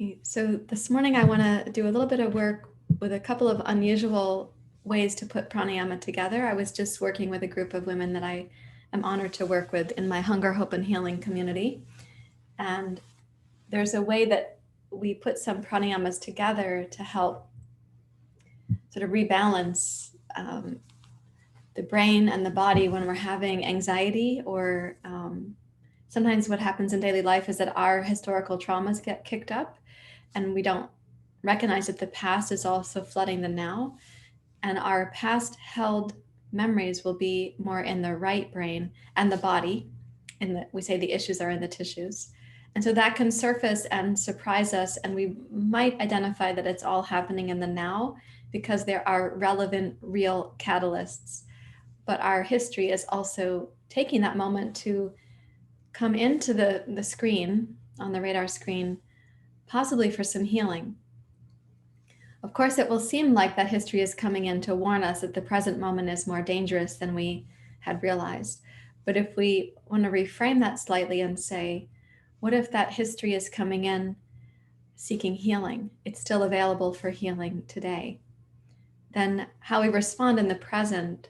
Hey, so this morning I want to do a little bit of work with a couple of unusual ways to put pranayama together. I was just working with a group of women that I am honored to work with in my Hunger, Hope, and Healing community. And there's a way that we put some pranayamas together to help sort of rebalance the brain and the body when we're having anxiety, or sometimes what happens in daily life is that our historical traumas get kicked up and we don't recognize that the past is also flooding the now, and our past held memories will be more in the right brain and the body, and we say the issues are in the tissues, and so that can surface and surprise us, and we might identify that it's all happening in the now because there are relevant real catalysts, but our history is also taking that moment to come into the screen, on the radar screen, possibly for some healing. Of course, it will seem like that history is coming in to warn us that the present moment is more dangerous than we had realized. But if we want to reframe that slightly and say, what if that history is coming in seeking healing? It's still available for healing today. Then how we respond in the present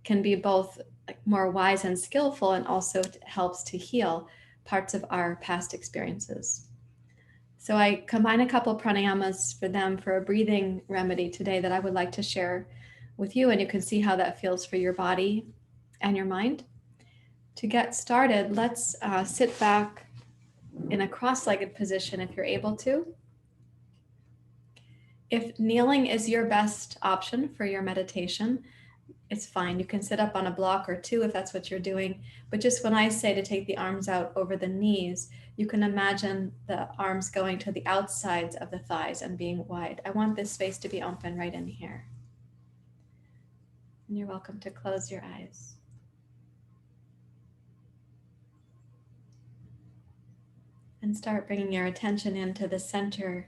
can be both more wise and skillful, and also helps to heal parts of our past experiences. So I combine a couple pranayamas for them for a breathing remedy today that I would like to share with you, and you can see how that feels for your body and your mind. To get started, let's sit back in a cross-legged position if you're able to. If kneeling is your best option for your meditation, it's fine. You can sit up on a block or two if that's what you're doing. But just when I say to take the arms out over the knees, you can imagine the arms going to the outsides of the thighs and being wide. I want this space to be open right in here. And you're welcome to close your eyes. And start bringing your attention into the center,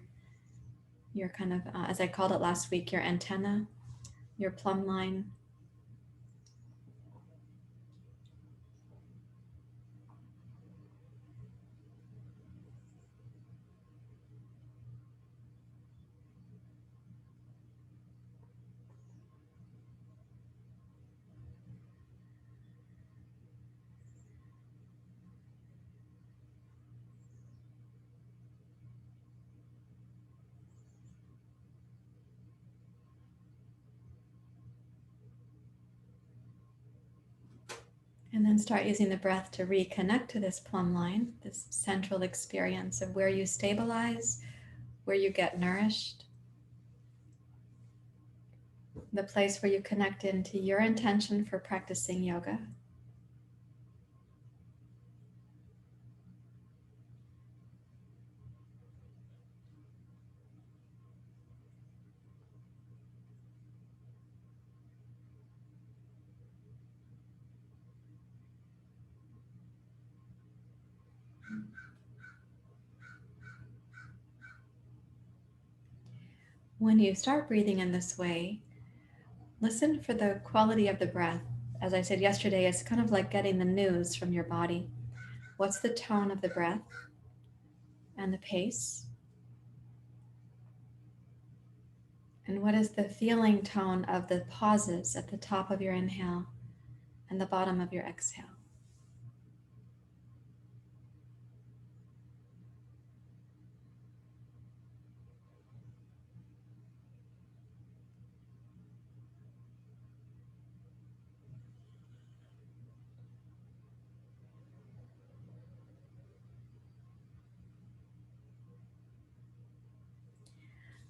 your kind of, as I called it last week, your antenna, your plumb line. And then start using the breath to reconnect to this plumb line, this central experience of where you stabilize, where you get nourished, the place where you connect into your intention for practicing yoga. When you start breathing in this way, listen for the quality of the breath. As I said yesterday, it's kind of like getting the news from your body. What's the tone of the breath and the pace? And what is the feeling tone of the pauses at the top of your inhale and the bottom of your exhale?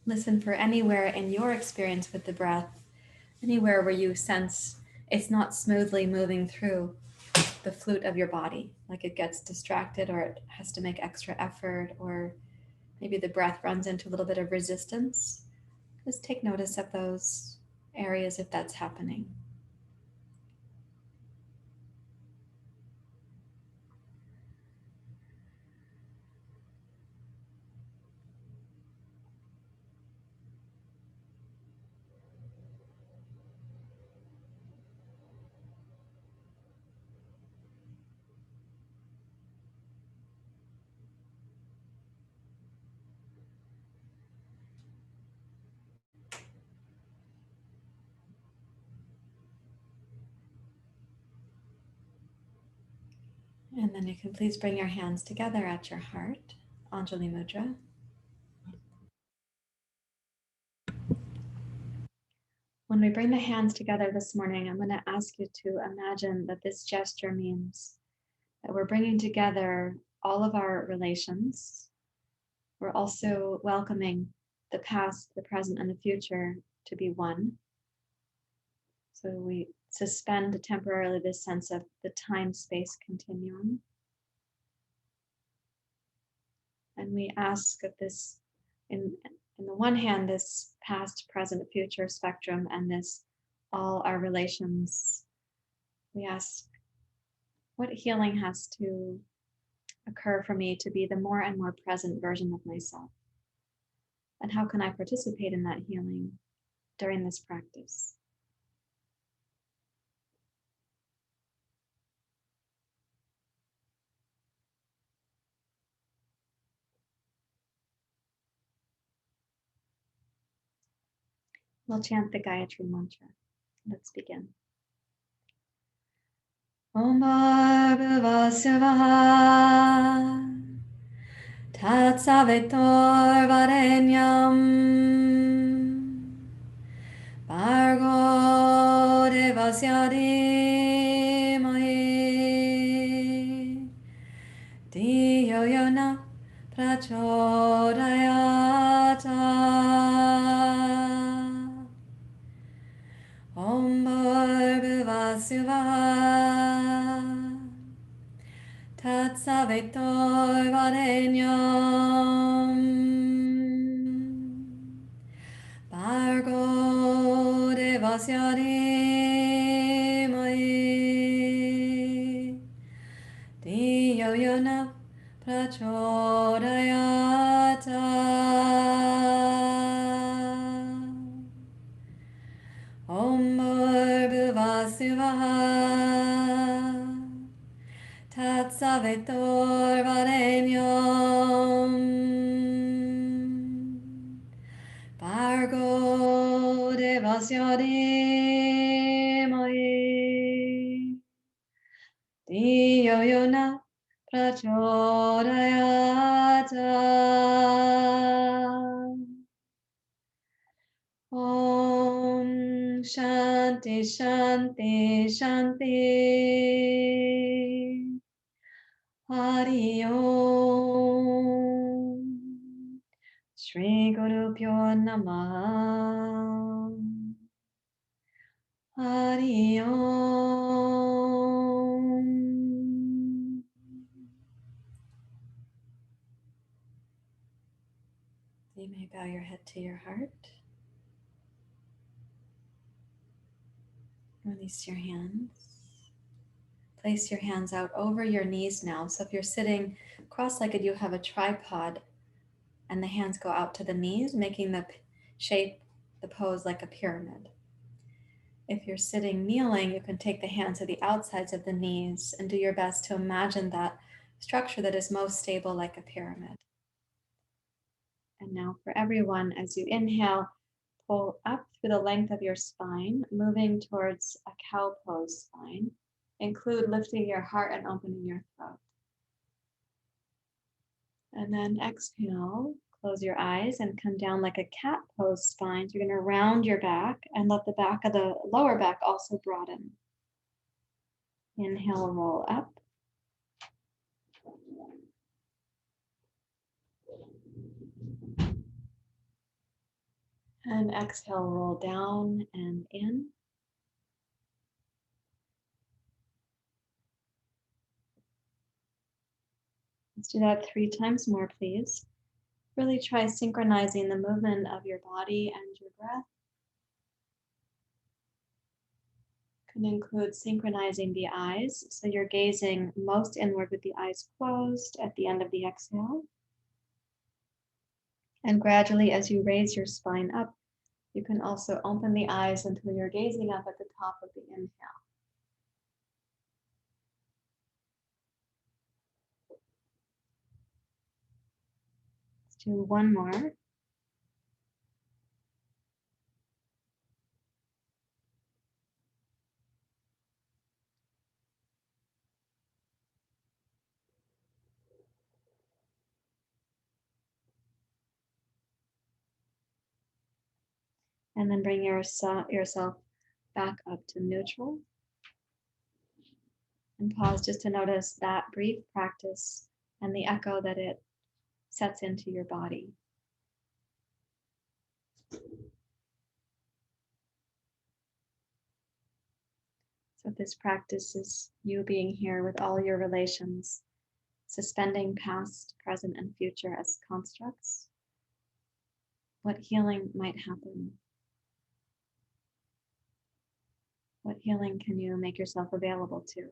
Listen for anywhere in your experience with the breath, anywhere where you sense it's not smoothly moving through the flute of your body, like it gets distracted or it has to make extra effort, or maybe the breath runs into a little bit of resistance. Just take notice of those areas if that's happening. And then you can please bring your hands together at your heart, Anjali Mudra. When we bring the hands together this morning, I'm going to ask you to imagine that this gesture means that we're bringing together all of our relations. We're also welcoming the past, the present, and the future to be one. So we suspend temporarily this sense of the time-space continuum. And we ask of this, in the one hand, this past, present, future spectrum, and this all our relations. We ask, what healing has to occur for me to be the more and more present version of myself? And how can I participate in that healing during this practice? We'll chant the Gayatri mantra. Let's begin. Om Bhurva Svaha Tat Savitor Varenyam Bhargo Devasya Dhimahi Dhiyo Yona Prachodayata. Om Bhurva Svaha Tat Savitor Varenyam Bhargo Devasya Dhimahi Dhiyo Yona Prachodayata. Om Bhurva Svaha Tat Savitor Varenyam Bhargo Devasya Dhimahi Dhiyo Yona Prachodayata. Om Shanti Shanti Shanti. Hari Om. Shri Guru Pyo Namaha. Hari Om. You may bow your head to your heart. Release your hands. Place your hands out over your knees now. So if you're sitting cross-legged, you have a tripod and the hands go out to the knees, making the shape, the pose like a pyramid. If you're sitting kneeling, you can take the hands to the outsides of the knees and do your best to imagine that structure that is most stable like a pyramid. And now for everyone, as you inhale, pull up through the length of your spine, moving towards a cow pose spine. Include lifting your heart and opening your throat. And then exhale, close your eyes and come down like a cat pose spine. So you're going to round your back and let the back of the lower back also broaden. Inhale, roll up. And exhale, roll down and in. Let's do that 3 times more, please. Really try synchronizing the movement of your body and your breath. Can include synchronizing the eyes. So you're gazing most inward with the eyes closed at the end of the exhale. And gradually, as you raise your spine up, you can also open the eyes until you're gazing up at the top of the inhale. Let's do one more. And then bring yourself back up to neutral. And pause just to notice that brief practice and the echo that it sets into your body. So this practice is you being here with all your relations, suspending past, present, and future as constructs. What healing might happen? What healing can you make yourself available to?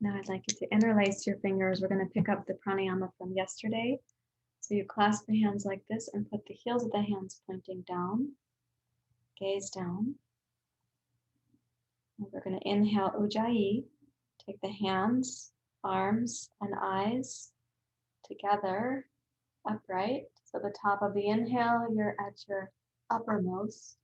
Now I'd like you to interlace your fingers. We're going to pick up the pranayama from yesterday. So you clasp the hands like this and put the heels of the hands pointing down. Gaze down. And we're going to inhale Ujjayi. Take the hands, arms, and eyes together, upright. So the top of the inhale, you're at your uppermost.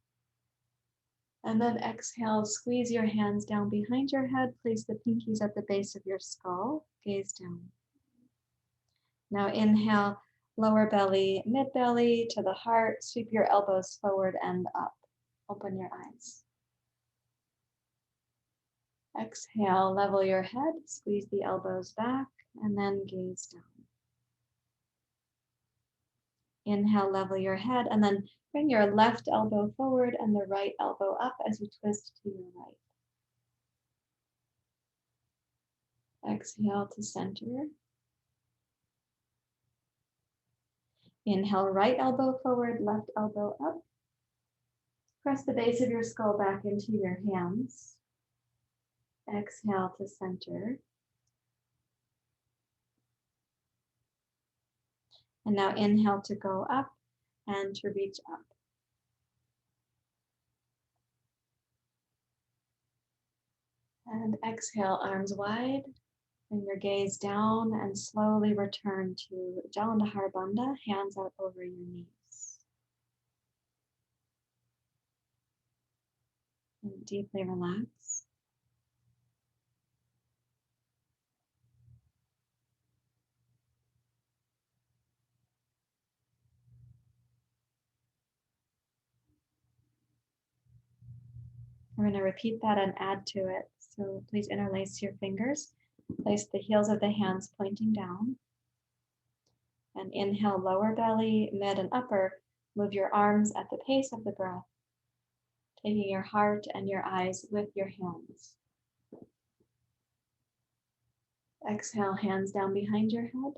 And then exhale, squeeze your hands down behind your head. Place the pinkies at the base of your skull. Gaze down. Now inhale, lower belly, mid belly to the heart. Sweep your elbows forward and up. Open your eyes. Exhale, level your head, squeeze the elbows back, and then gaze down. Inhale, level your head, and then bring your left elbow forward and the right elbow up as you twist to your right. Exhale to center. Inhale, right elbow forward, left elbow up. Press the base of your skull back into your hands. Exhale to center. And now inhale to go up and to reach up. And exhale, arms wide. Bring your gaze down and slowly return to Jalandhara Bandha, hands out over your knees. And deeply relax. We're going to repeat that and add to it. So please interlace your fingers. Place the heels of the hands pointing down. And inhale, lower belly, mid, and upper. Move your arms at the pace of the breath, taking your heart and your eyes with your hands. Exhale, hands down behind your head.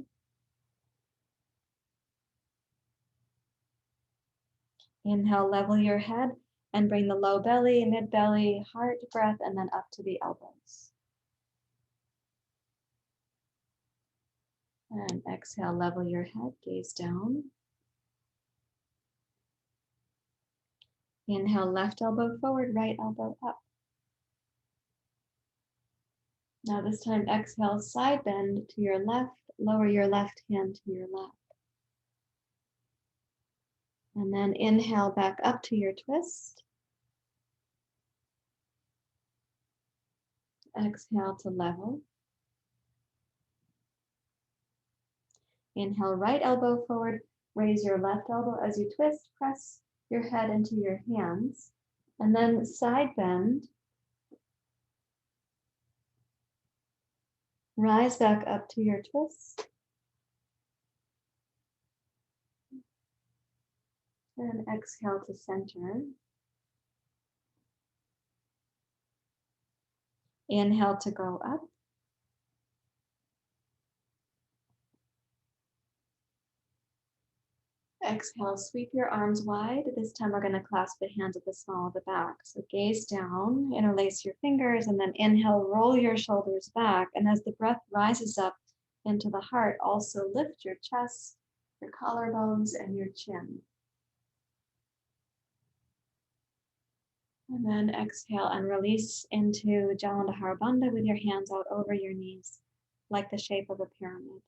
Inhale, level your head and bring the low belly, mid belly, heart, breath, and then up to the elbows. And exhale, level your head, gaze down. Inhale, left elbow forward, right elbow up. Now this time, exhale, side bend to your left, lower your left hand to your left. And then inhale back up to your twist. Exhale to level. Inhale, right elbow forward, raise your left elbow as you twist, press your head into your hands, and then side bend. Rise back up to your twist. And exhale to center. Inhale to go up. Exhale, sweep your arms wide. This time we're going to clasp the hands at the small of the back. So gaze down, interlace your fingers, and then inhale, roll your shoulders back. And as the breath rises up into the heart, also lift your chest, your collarbones, and your chin. And then exhale and release into Jalandhara Bandha with your hands out over your knees, like the shape of a pyramid.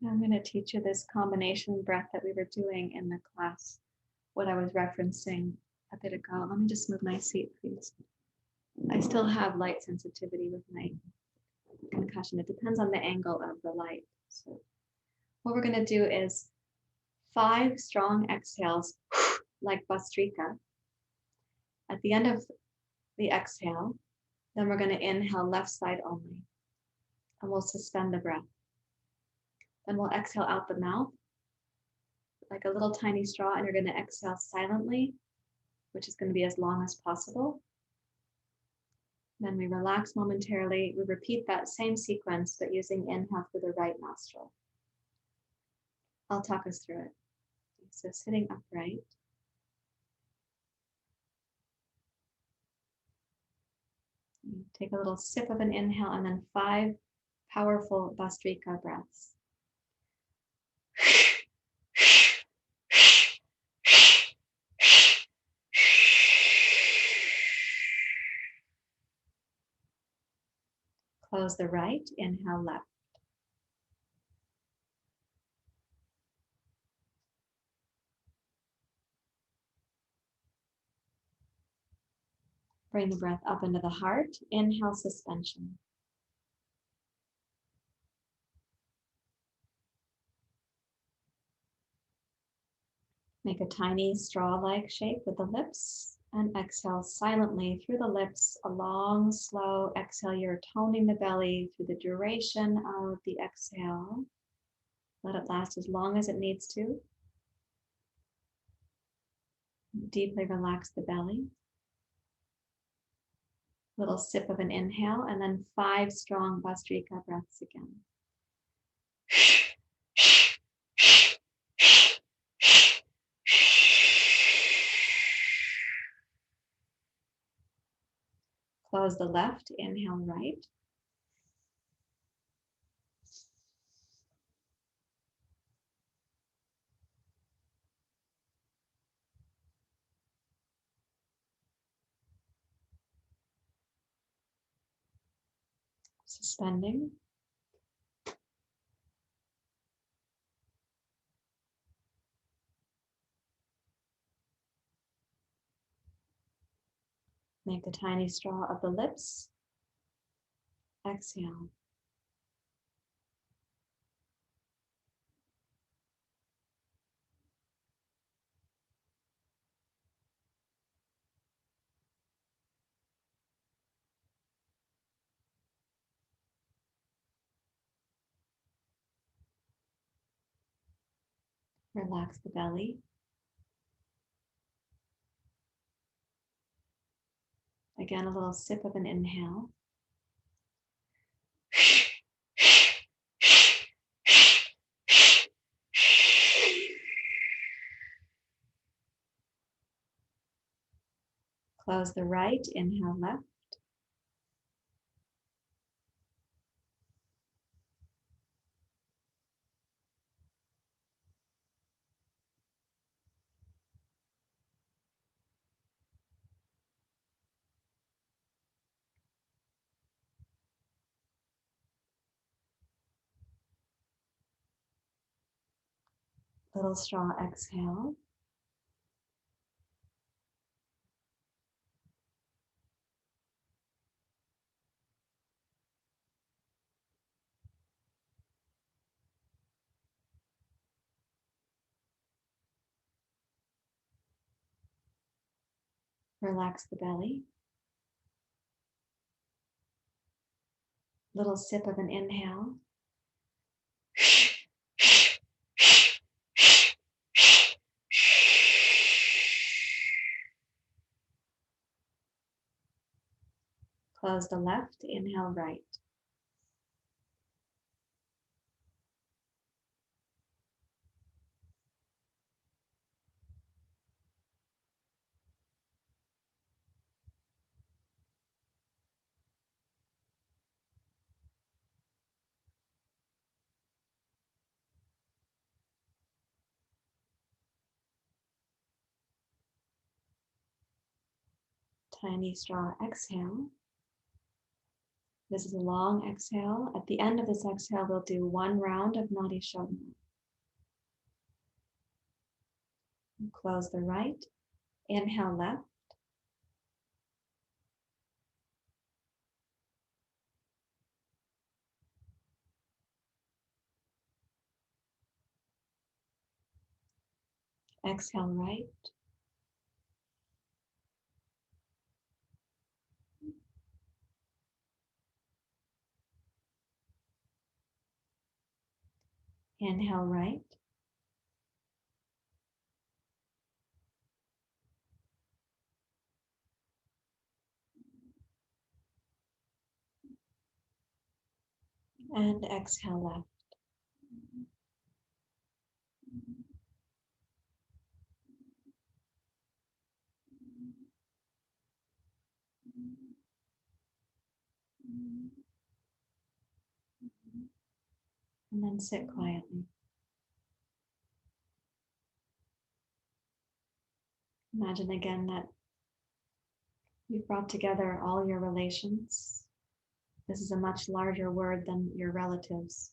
I'm going to teach you this combination breath that we were doing in the class, what I was referencing a bit ago. Let me just move my seat, please. I still have light sensitivity with my concussion. It depends on the angle of the light. So what we're going to do is 5 strong exhales, like Bastrika. At the end of the exhale, then we're going to inhale left side only, and we'll suspend the breath. Then we'll exhale out the mouth, like a little tiny straw, and you're going to exhale silently, which is going to be as long as possible. Then we relax momentarily. We repeat that same sequence, but using inhale through the right nostril. I'll talk us through it. So sitting upright. You take a little sip of an inhale and then 5 powerful Bastrika breaths. Close the right, inhale left. Bring the breath up into the heart, inhale suspension. Make a tiny straw-like shape with the lips and exhale silently through the lips, a long, slow exhale. You're toning the belly through the duration of the exhale. Let it last as long as it needs to. Deeply relax the belly. Little sip of an inhale and then 5 strong Bastrika breaths again. Close the left, inhale right. Suspending. Make a tiny straw of the lips. Exhale. Relax the belly. Again, a little sip of an inhale. Close the right, inhale left. Little straw exhale. Relax the belly. Little sip of an inhale. Close the left, inhale right. Tiny straw exhale. This is a long exhale. At the end of this exhale, we'll do one round of Nadi Shodhana. Close the right. Inhale left. Exhale right. Inhale right. And exhale left. And then sit quietly. Imagine again that you've brought together all your relations. This is a much larger word than your relatives.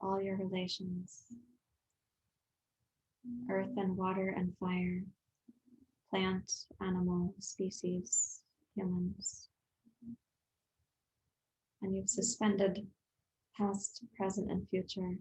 All your relations. Earth and water and fire. Plant, animal, species, humans. And you've suspended past, present, and future.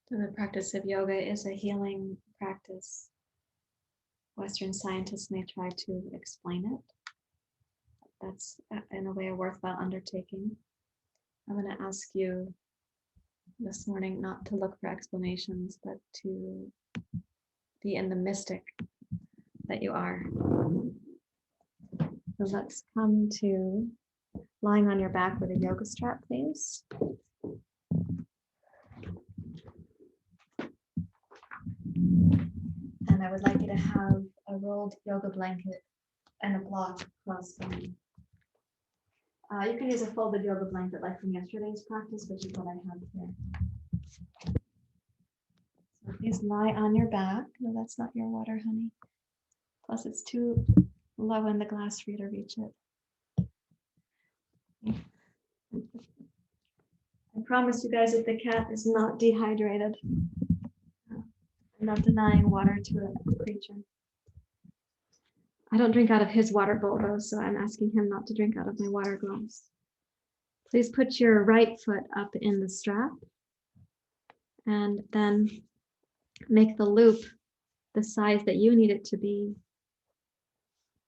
So the practice of yoga is a healing practice. Western scientists may try to explain it. That's in a way a worthwhile undertaking. I'm going to ask you this morning not to look for explanations, but to be in the mystic that you are. So let's come to lying on your back with a yoga strap, please. And I would like you to have a rolled yoga blanket and a block close by. You can use a folded yoga blanket like from yesterday's practice, which is what I have here. So please lie on your back. No, that's not your water, honey. Plus it's too low in the glass for you to reach it. I promise you guys that the cat is not dehydrated. I'm not denying water to a creature. I don't drink out of his water bowl though, so I'm asking him not to drink out of my water glass. Please put your right foot up in the strap and then make the loop the size that you need it to be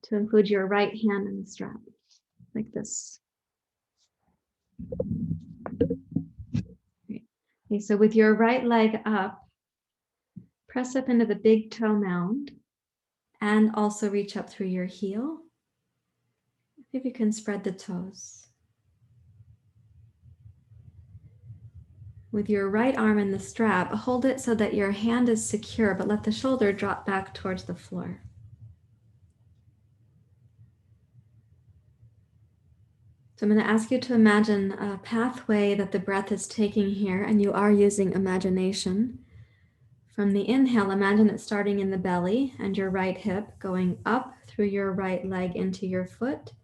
to include your right hand in the strap, like this. Okay, so with your right leg up, press up into the big toe mound and also reach up through your heel. If you can spread the toes. With your right arm in the strap, hold it so that your hand is secure, but let the shoulder drop back towards the floor. So I'm going to ask you to imagine a pathway that the breath is taking here, and you are using imagination. From the inhale, imagine it starting in the belly and your right hip going up through your right leg into your foot.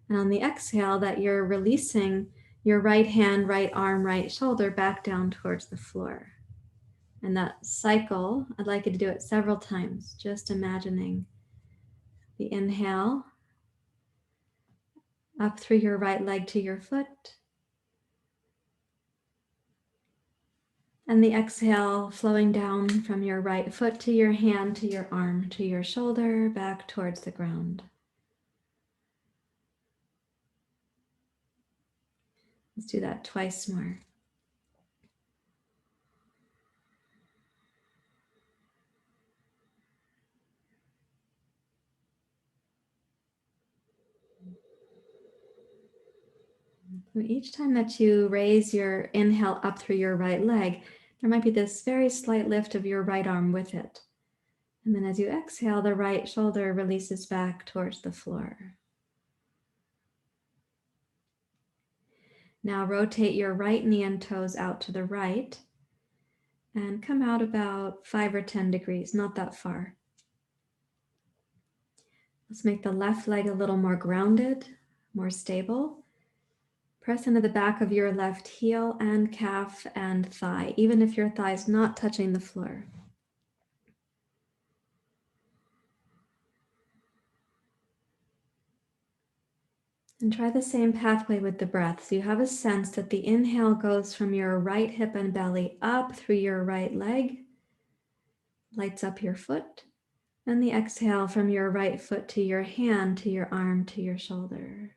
And on the exhale, that you're releasing your right hand, right arm, right shoulder back down towards the floor. And that cycle, I'd like you to do it several times, just imagining the inhale up through your right leg to your foot. And the exhale flowing down from your right foot to your hand, to your arm, to your shoulder, back towards the ground. Let's do that twice more. So each time that you raise your inhale up through your right leg, there might be this very slight lift of your right arm with it. And then as you exhale, the right shoulder releases back towards the floor. Now rotate your right knee and toes out to the right and come out about 5 or 10 degrees, not that far. Let's make the left leg a little more grounded, more stable. Press into the back of your left heel and calf and thigh, even if your thigh is not touching the floor. And try the same pathway with the breath. So you have a sense that the inhale goes from your right hip and belly up through your right leg, lights up your foot, and the exhale from your right foot to your hand, to your arm, to your shoulder.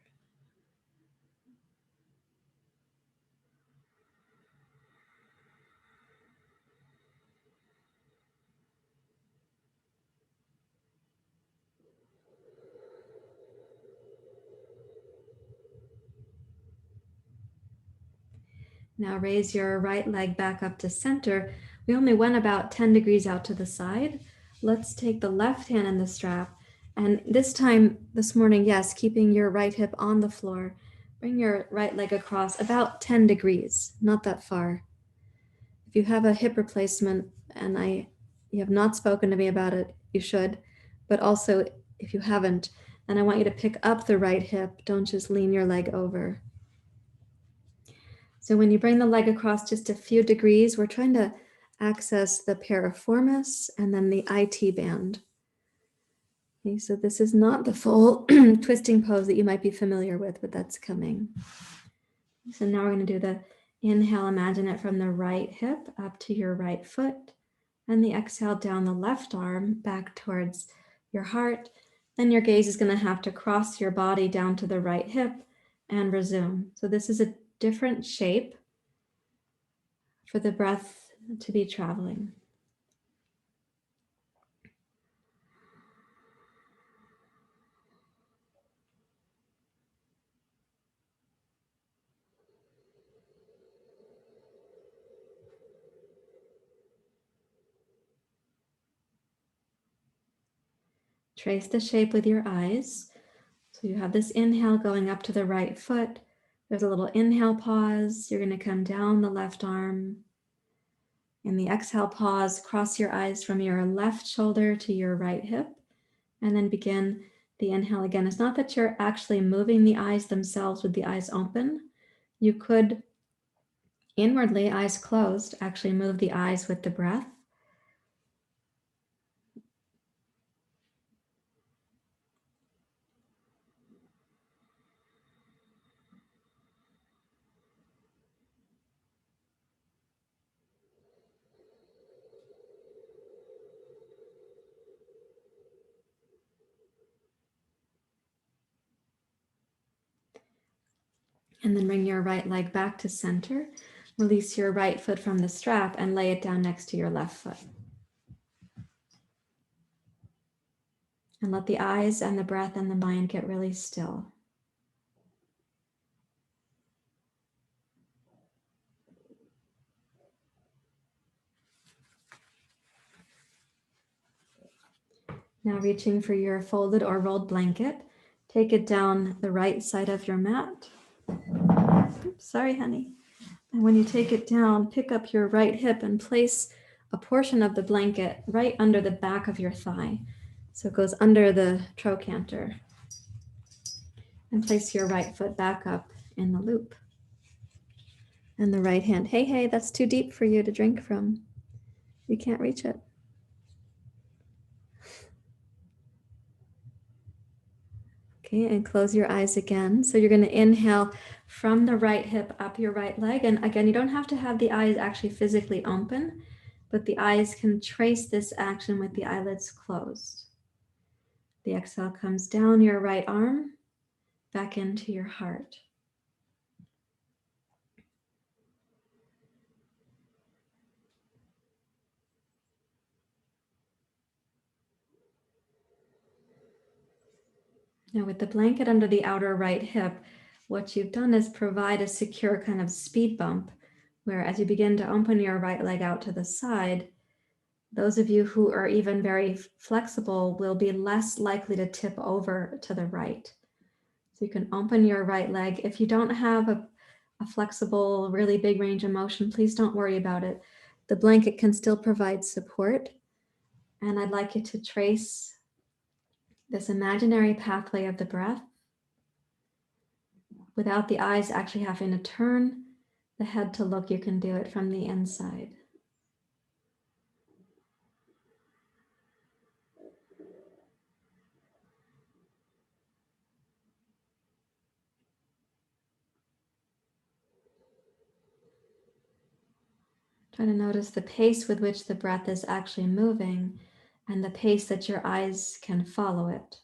Now raise your right leg back up to center. We only went about 10 degrees out to the side. Let's take the left hand in the strap. And this time, this morning, yes, keeping your right hip on the floor. Bring your right leg across about 10 degrees, not that far. If you have a hip replacement and you have not spoken to me about it, you should. But also, if you haven't, then I want you to pick up the right hip. Don't just lean your leg over. So when you bring the leg across just a few degrees, we're trying to access the piriformis and then the IT band. Okay, so this is not the full twisting pose that you might be familiar with, but that's coming. So now we're going to do the inhale, imagine it from the right hip up to your right foot, and the exhale down the left arm back towards your heart. Then your gaze is going to have to cross your body down to the right hip and resume. So this is a different shape for the breath to be traveling. Trace the shape with your eyes. So you have this inhale going up to the right foot. There's a little inhale pause. You're going to come down the left arm. In the exhale pause, cross your eyes from your left shoulder to your right hip, and then begin the inhale again. It's not that you're actually moving the eyes themselves with the eyes open. You could inwardly, eyes closed, actually move the eyes with the breath. And then bring your right leg back to center. Release your right foot from the strap and lay it down next to your left foot. And let the eyes and the breath and the mind get really still. Now reaching for your folded or rolled blanket, take it down the right side of your mat. Oops, sorry, honey. And when you take it down, pick up your right hip and place a portion of the blanket right under the back of your thigh. So it goes under the trochanter. And place your right foot back up in the loop. And the right hand, hey, that's too deep for you to drink from. You can't reach it. Okay, and close your eyes again. So you're going to inhale from the right hip up your right leg. And again, you don't have to have the eyes actually physically open, but the eyes can trace this action with the eyelids closed. The exhale comes down your right arm, back into your heart. Now with the blanket under the outer right hip, what you've done is provide a secure kind of speed bump, where as you begin to open your right leg out to the side, those of you who are even very flexible will be less likely to tip over to the right. So you can open your right leg. If you don't have a flexible, really big range of motion, please don't worry about it. The blanket can still provide support. And I'd like you to trace this imaginary pathway of the breath without the eyes actually having to turn the head to look. You can do it from the inside. Try to notice the pace with which the breath is actually moving and the pace that your eyes can follow it.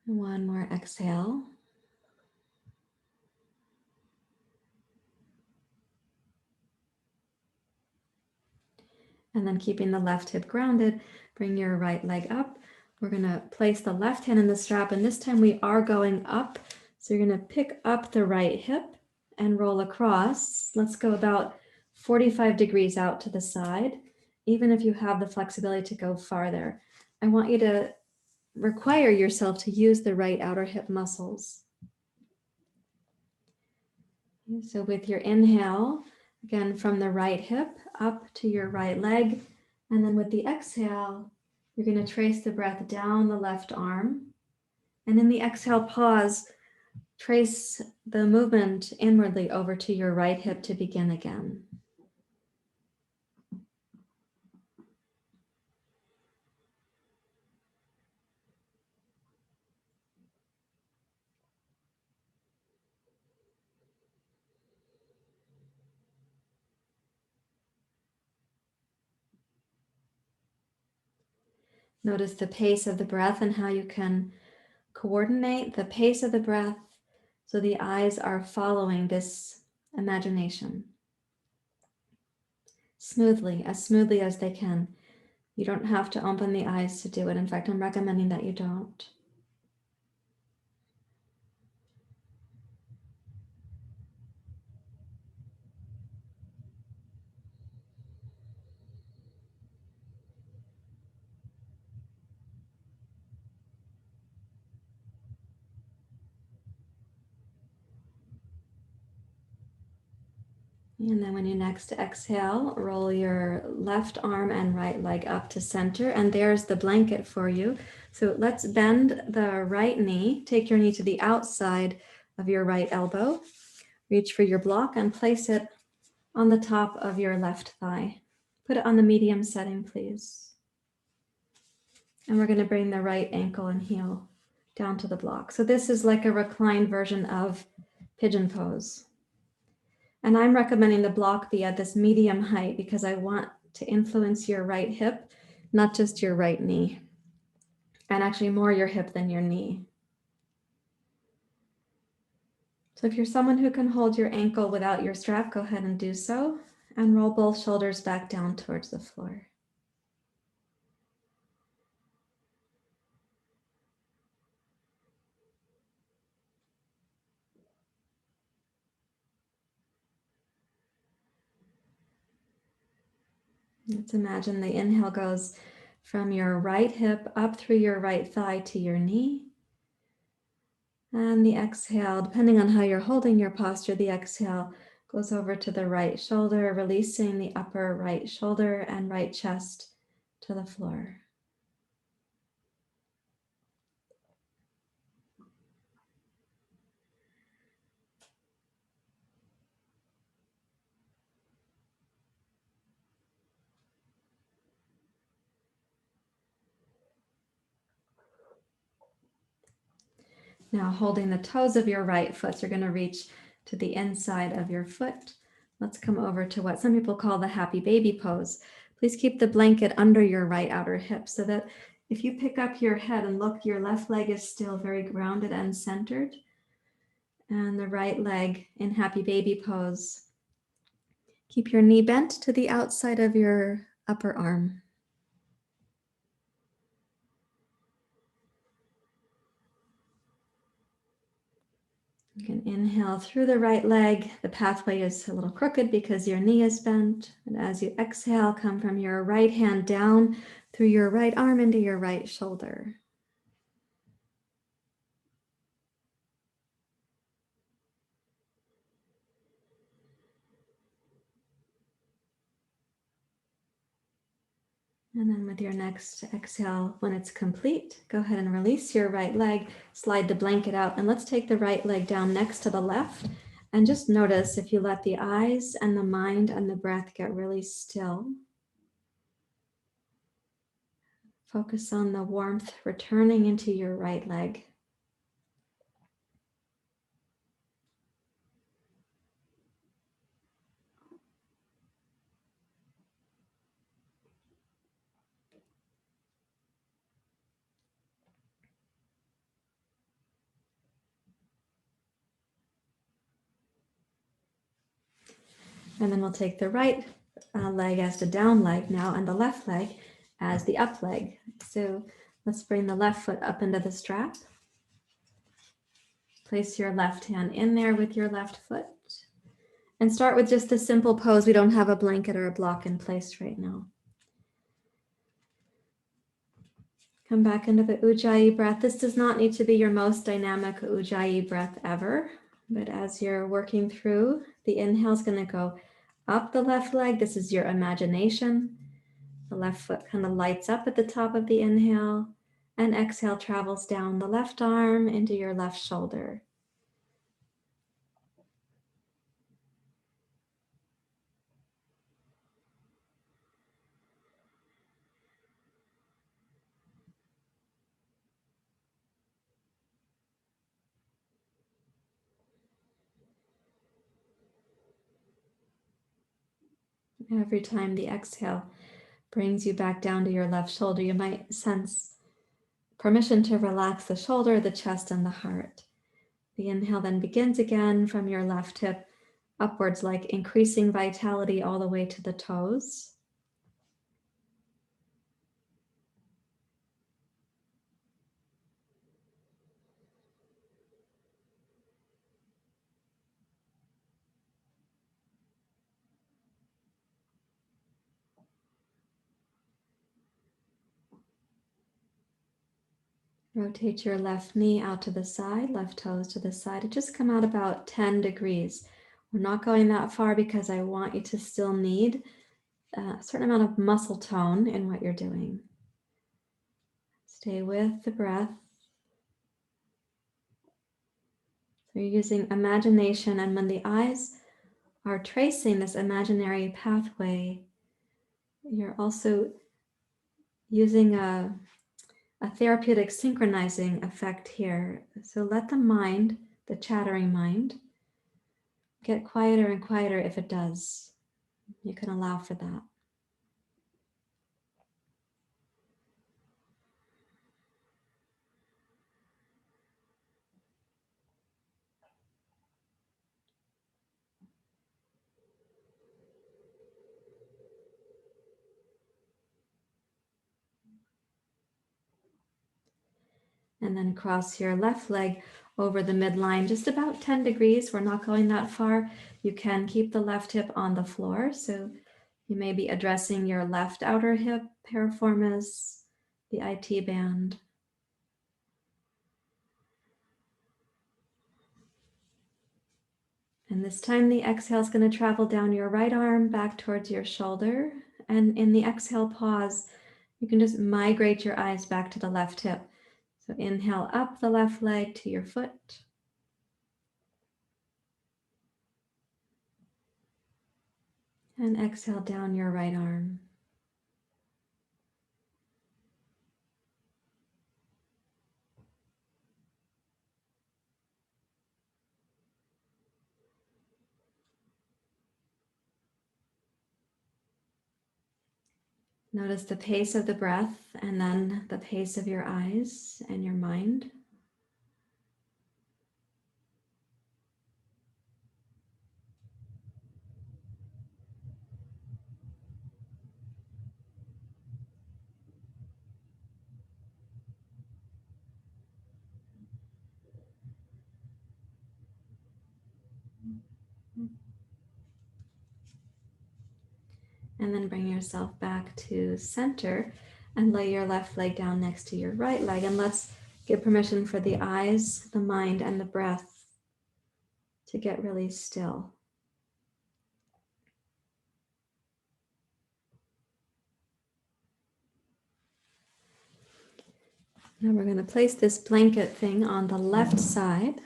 One more exhale. And then keeping the left hip grounded, bring your right leg up. We're going to place the left hand in the strap, and this time we are going up. So you're going to pick up the right hip and roll across. Let's go about 45 degrees out to the side, even if you have the flexibility to go farther. I want you to require yourself to use the right outer hip muscles. So with your inhale, again from the right hip up to your right leg, and then with the exhale, you're going to trace the breath down the left arm. And in the exhale pause, trace the movement inwardly over to your right hip to begin again. Notice the pace of the breath and how you can coordinate the pace of the breath so the eyes are following this imagination smoothly as they can. You don't have to open the eyes to do it. In fact, I'm recommending that you don't. And then when you next exhale, roll your left arm and right leg up to center. And there's the blanket for you. So let's bend the right knee. Take your knee to the outside of your right elbow. Reach for your block and place it on the top of your left thigh. Put it on the medium setting, please. And we're going to bring the right ankle and heel down to the block. So this is like a reclined version of pigeon pose. And I'm recommending the block be at this medium height because I want to influence your right hip, not just your right knee, and actually more your hip than your knee. So if you're someone who can hold your ankle without your strap, go ahead and do so, and roll both shoulders back down towards the floor. Let's imagine the inhale goes from your right hip up through your right thigh to your knee. And the exhale, depending on how you're holding your posture, the exhale goes over to the right shoulder, releasing the upper right shoulder and right chest to the floor. Now holding the toes of your right foot, so you're going to reach to the inside of your foot. Let's come over to what some people call the happy baby pose. Please keep the blanket under your right outer hip so that if you pick up your head and look, your left leg is still very grounded and centered. And the right leg in happy baby pose. Keep your knee bent to the outside of your upper arm. You can inhale through the right leg. The pathway is a little crooked because your knee is bent. And as you exhale, come from your right hand down through your right arm into your right shoulder. And then with your next exhale, when it's complete, go ahead and release your right leg, slide the blanket out, and let's take the right leg down next to the left. And just notice if you let the eyes and the mind and the breath get really still. Focus on the warmth returning into your right leg. And then we'll take the right leg as the down leg now and the left leg as the up leg. So let's bring the left foot up into the strap. Place your left hand in there with your left foot. And start with just a simple pose. We don't have a blanket or a block in place right now. Come back into the Ujjayi breath. This does not need to be your most dynamic Ujjayi breath ever. But as you're working through, the inhale is going to go up the left leg. This is your imagination. The left foot kind of lights up at the top of the inhale, and exhale travels down the left arm into your left shoulder. Every time the exhale brings you back down to your left shoulder, you might sense permission to relax the shoulder, the chest, and the heart. The inhale then begins again from your left hip upwards, like increasing vitality all the way to the toes. Rotate your left knee out to the side, left toes to the side. And just come out about 10 degrees. We're not going that far because I want you to still need a certain amount of muscle tone in what you're doing. Stay with the breath. So you're using imagination, and when the eyes are tracing this imaginary pathway, you're also using a therapeutic synchronizing effect here. So let the mind, the chattering mind, get quieter and quieter if it does. You can allow for that. And then cross your left leg over the midline, just about 10 degrees. We're not going that far. You can keep the left hip on the floor. So you may be addressing your left outer hip, piriformis, the IT band. And this time the exhale is going to travel down your right arm back towards your shoulder. And in the exhale pause, you can just migrate your eyes back to the left hip. So inhale up the left leg to your foot. And exhale down your right arm. Notice the pace of the breath and then the pace of your eyes and your mind. And then bring yourself back to center and lay your left leg down next to your right leg. And let's give permission for the eyes, the mind, and the breath to get really still. Now we're going to place this blanket thing on the left side.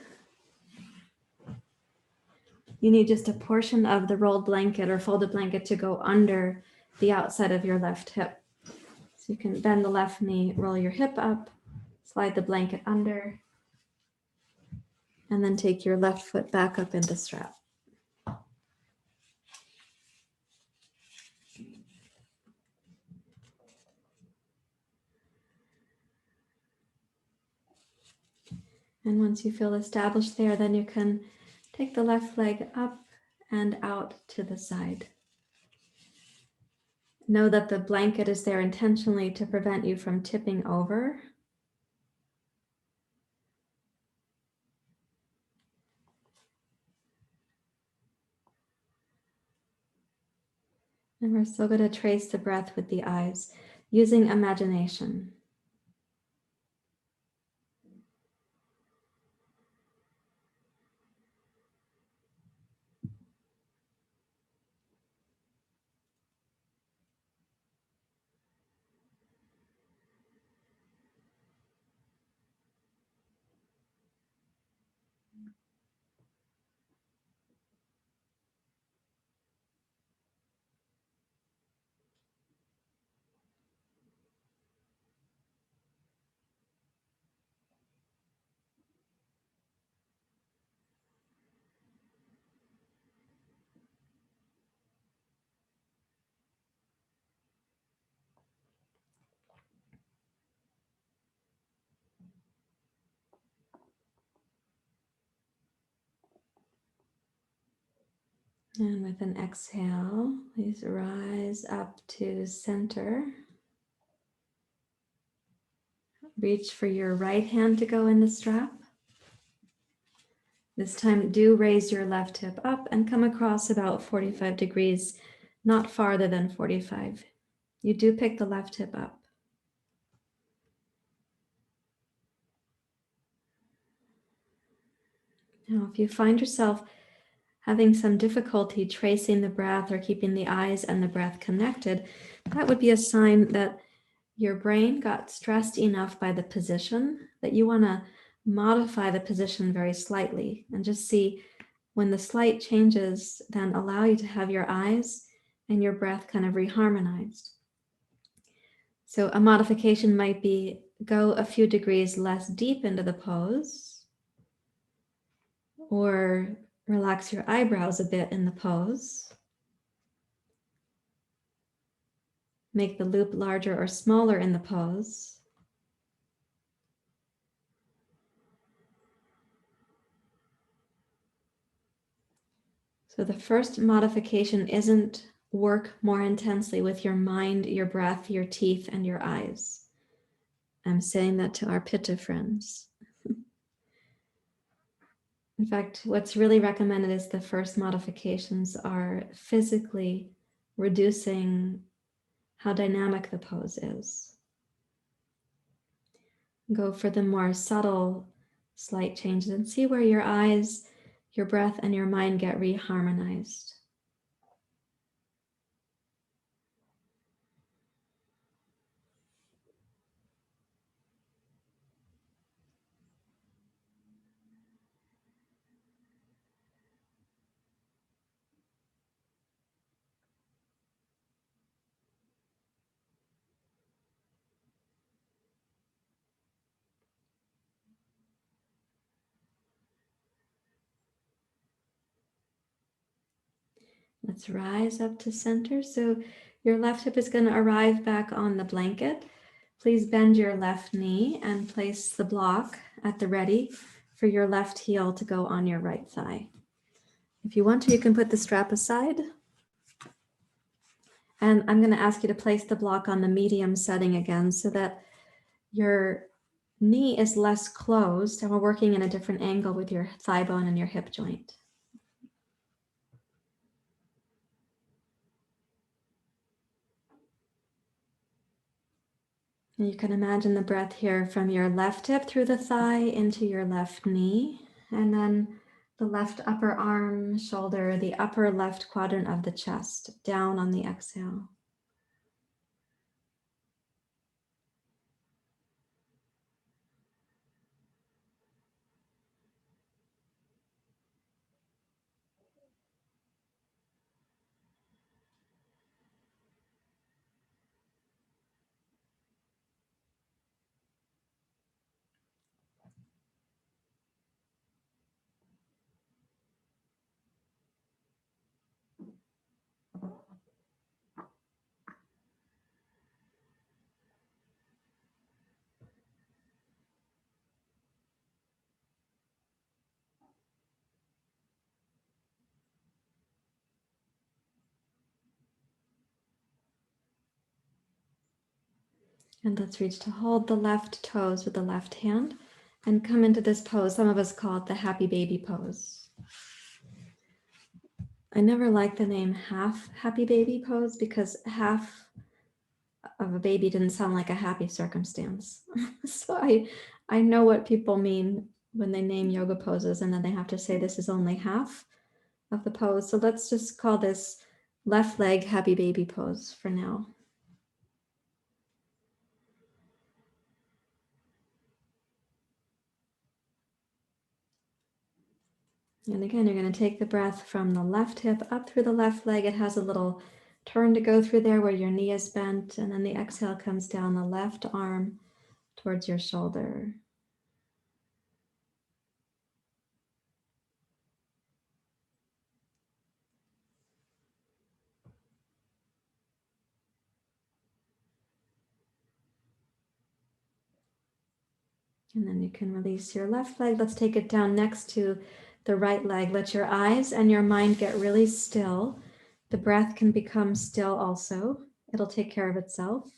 You need just a portion of the rolled blanket or folded blanket to go under the outside of your left hip. So you can bend the left knee, roll your hip up, slide the blanket under, and then take your left foot back up in the strap. And once you feel established there, then you can take the left leg up and out to the side. Know that the blanket is there intentionally to prevent you from tipping over. And we're still going to trace the breath with the eyes using imagination. And with an exhale, please rise up to center. Reach for your right hand to go in the strap. This time, do raise your left hip up and come across about 45 degrees, not farther than 45. You do pick the left hip up. Now, if you find yourself having some difficulty tracing the breath or keeping the eyes and the breath connected, that would be a sign that your brain got stressed enough by the position that you want to modify the position very slightly and just see when the slight changes, then allow you to have your eyes and your breath kind of reharmonized. So a modification might be go a few degrees less deep into the pose, or relax your eyebrows a bit in the pose. Make the loop larger or smaller in the pose. So the first modification isn't work more intensely with your mind, your breath, your teeth, and your eyes. I'm saying that to our Pitta friends. In fact, what's really recommended is the first modifications are physically reducing how dynamic the pose is. Go for the more subtle, slight changes and see where your eyes, your breath and your mind get reharmonized. Let's rise up to center. So your left hip is going to arrive back on the blanket. Please bend your left knee and place the block at the ready for your left heel to go on your right thigh. If you want to, you can put the strap aside. And I'm going to ask you to place the block on the medium setting again so that your knee is less closed and we're working in a different angle with your thigh bone and your hip joint. And you can imagine the breath here from your left hip through the thigh into your left knee, and then the left upper arm, shoulder, the upper left quadrant of the chest, down on the exhale. And let's reach to hold the left toes with the left hand and come into this pose. Some of us call it the happy baby pose. I never liked the name half happy baby pose because half of a baby didn't sound like a happy circumstance. So I know what people mean when they name yoga poses and then they have to say this is only half of the pose. So let's just call this left leg happy baby pose for now. And again, you're going to take the breath from the left hip up through the left leg. It has a little turn to go through there where your knee is bent. And then the exhale comes down the left arm towards your shoulder. And then you can release your left leg. Let's take it down next to the right leg. Let your eyes and your mind get really still. The breath can become still also. It'll take care of itself.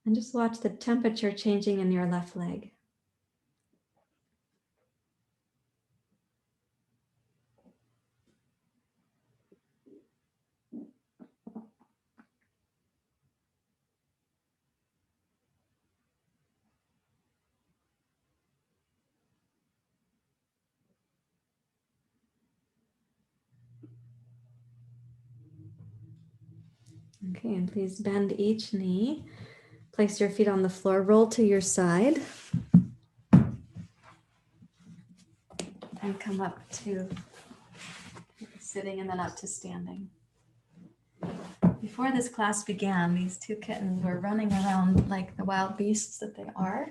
And just watch the temperature changing in your left leg. Okay, and please bend each knee. Place your feet on the floor, roll to your side. And come up to sitting and then up to standing. Before this class began, these two kittens were running around like the wild beasts that they are.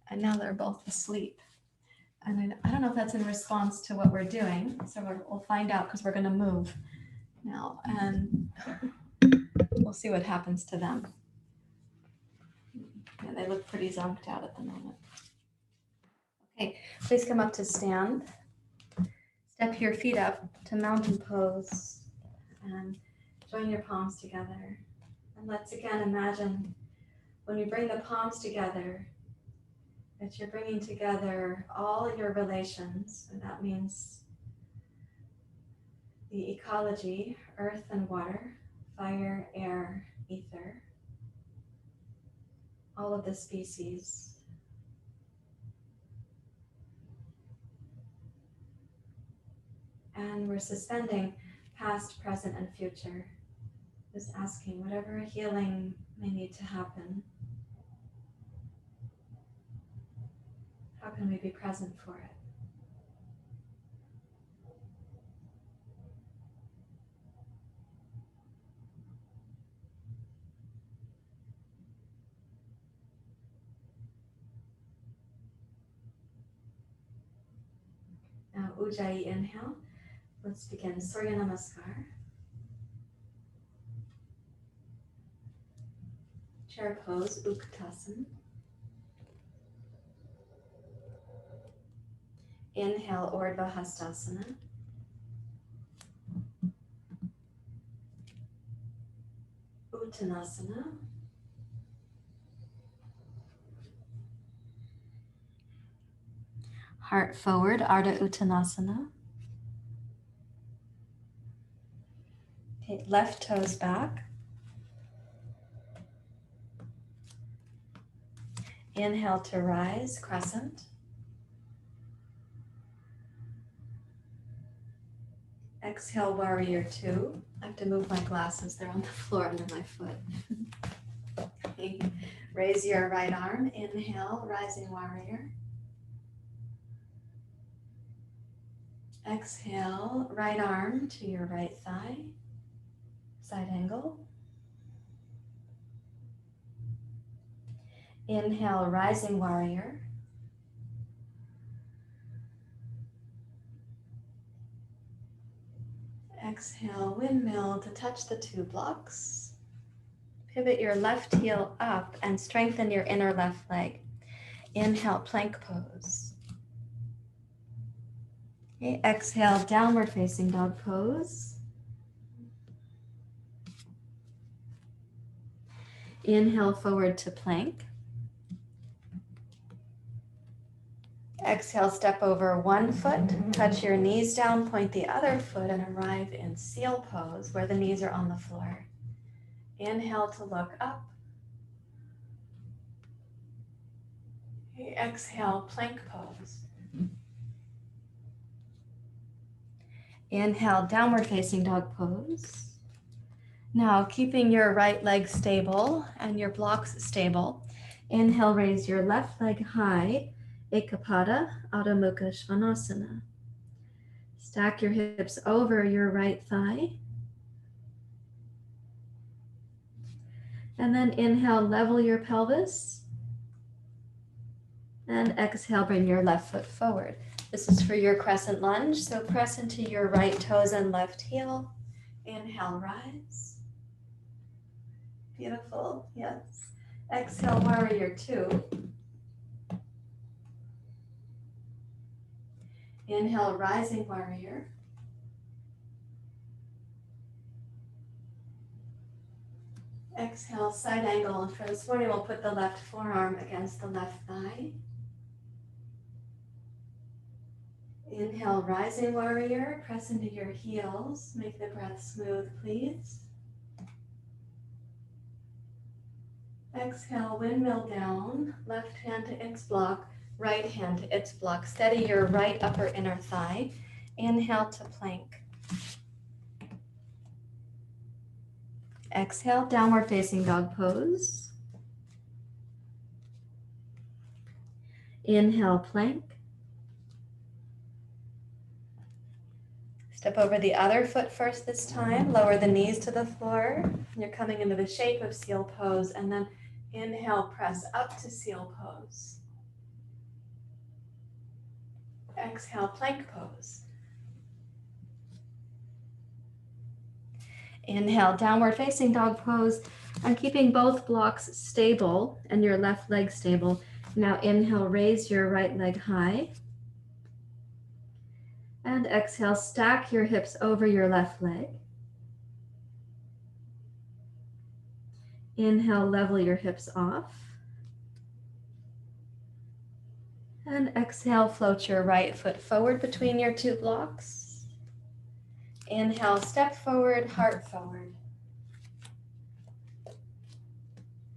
And now they're both asleep. And I don't know if that's in response to what we're doing. So we'll find out because we're going to move now. And we'll see what happens to them. Yeah, they look pretty zonked out at the moment. Okay, please come up to stand. Step your feet up to mountain pose and join your palms together. And let's again imagine when you bring the palms together, that you're bringing together all your relations, and that means the ecology, earth and water, fire, air, ether, all of the species. And we're suspending past, present, and future. Just asking whatever healing may need to happen. How can we be present for it? Now, Ujjayi inhale. Let's begin Surya Namaskar. Chair pose, Utkatasana. Inhale, Urdhva Hastasana. Uttanasana. Heart forward, Ardha Uttanasana. Okay, left toes back. Inhale to rise, crescent. Exhale, warrior two. I have to move my glasses, they're on the floor under my foot. Okay. Raise your right arm, inhale, rising warrior. Exhale, right arm to your right thigh, side angle. Inhale, rising warrior. Exhale, windmill to touch the two blocks. Pivot your left heel up and strengthen your inner left leg. Inhale, plank pose. Okay, exhale, downward facing dog pose. Inhale, forward to plank. Exhale, step over one foot, touch your knees down, point the other foot, and arrive in seal pose where the knees are on the floor. Inhale to look up. Okay, exhale, plank pose. Inhale, downward facing dog pose. Now, keeping your right leg stable and your blocks stable, inhale, raise your left leg high, Ekapada, Adho Mukha Svanasana. Stack your hips over your right thigh. And then inhale, level your pelvis. And exhale, bring your left foot forward. This is for your crescent lunge, so press into your right toes and left heel. Inhale, rise. Beautiful, yes. Exhale, warrior two. Inhale, rising warrior. Exhale, side angle. And for this morning, we'll put the left forearm against the left thigh. Inhale, rising warrior. Press into your heels. Make the breath smooth, please. Exhale, windmill down. Left hand to its block. Right hand to its block. Steady your right upper inner thigh. Inhale to plank. Exhale, downward facing dog pose. Inhale, plank. Step over the other foot first this time. Lower the knees to the floor. You're coming into the shape of seal pose, and then inhale, press up to seal pose. Exhale, plank pose. Inhale, downward facing dog pose. I'm keeping both blocks stable and your left leg stable. Now inhale, raise your right leg high. And exhale, stack your hips over your left leg. Inhale, level your hips off. And exhale, float your right foot forward between your two blocks. Inhale, step forward, heart forward.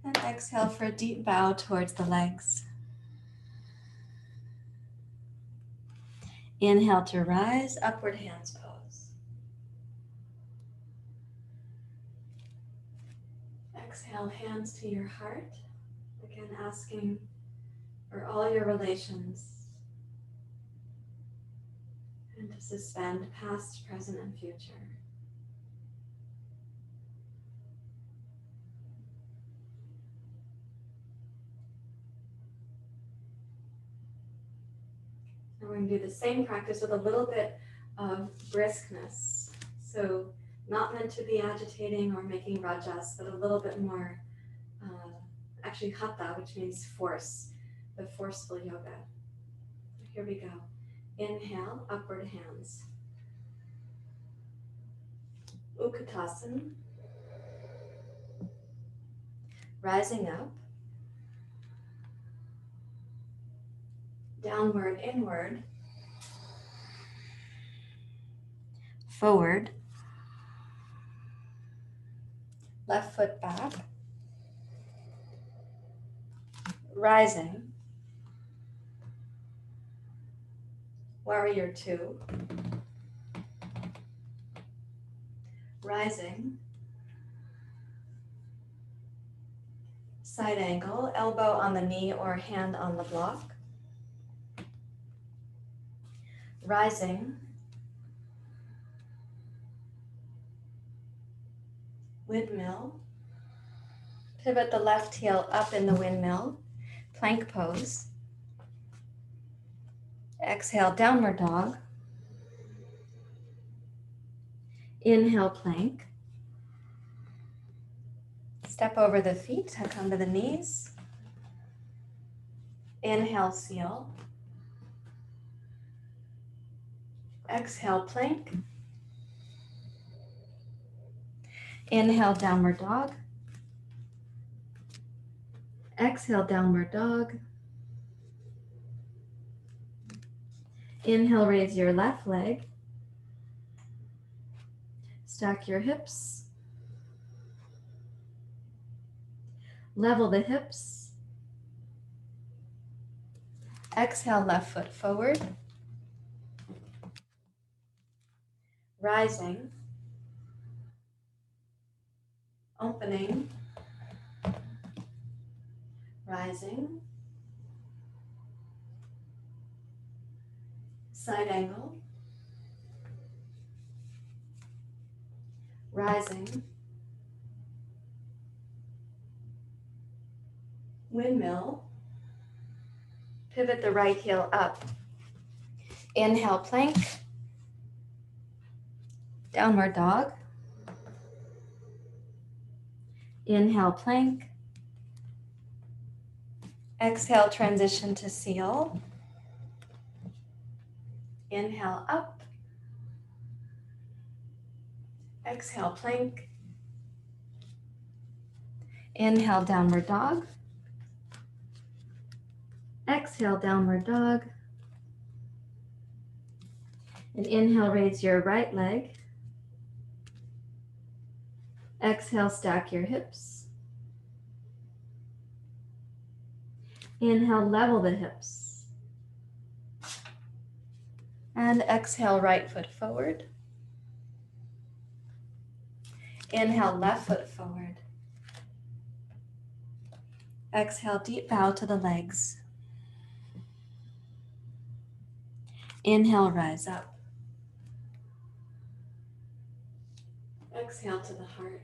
And exhale for a deep bow towards the legs. Inhale to rise, upward hands pose. Exhale, hands to your heart. Again, asking for all your relations and to suspend past, present, and future. And we're going to do the same practice with a little bit of briskness. So not meant to be agitating or making rajas, but a little bit more, actually hatha, which means force, the forceful yoga. Here we go. Inhale, upward hands. Utkatasana. Rising up. Downward, inward. Forward. Left foot back. Rising. Warrior two. Rising. Side angle, elbow on the knee or hand on the block. Rising. Windmill. Pivot the left heel up in the windmill. Plank pose. Exhale, downward dog. Inhale, plank. Step over the feet, come to the knees. Inhale, seal. Exhale, plank. Inhale, downward dog. Exhale, downward dog. Inhale, raise your left leg. Stack your hips. Level the hips. Exhale, left foot forward. Rising. Opening. Rising. Side angle. Rising. Windmill. Pivot the right heel up. Inhale, plank. Downward dog. Inhale, plank. Exhale, transition to seal. Inhale, up. Exhale, plank. Inhale, downward dog. Exhale, downward dog. And inhale, raise your right leg. Exhale, stack your hips. Inhale, level the hips. And exhale, right foot forward. Inhale, left foot forward. Exhale, deep bow to the legs. Inhale, rise up. Exhale to the heart.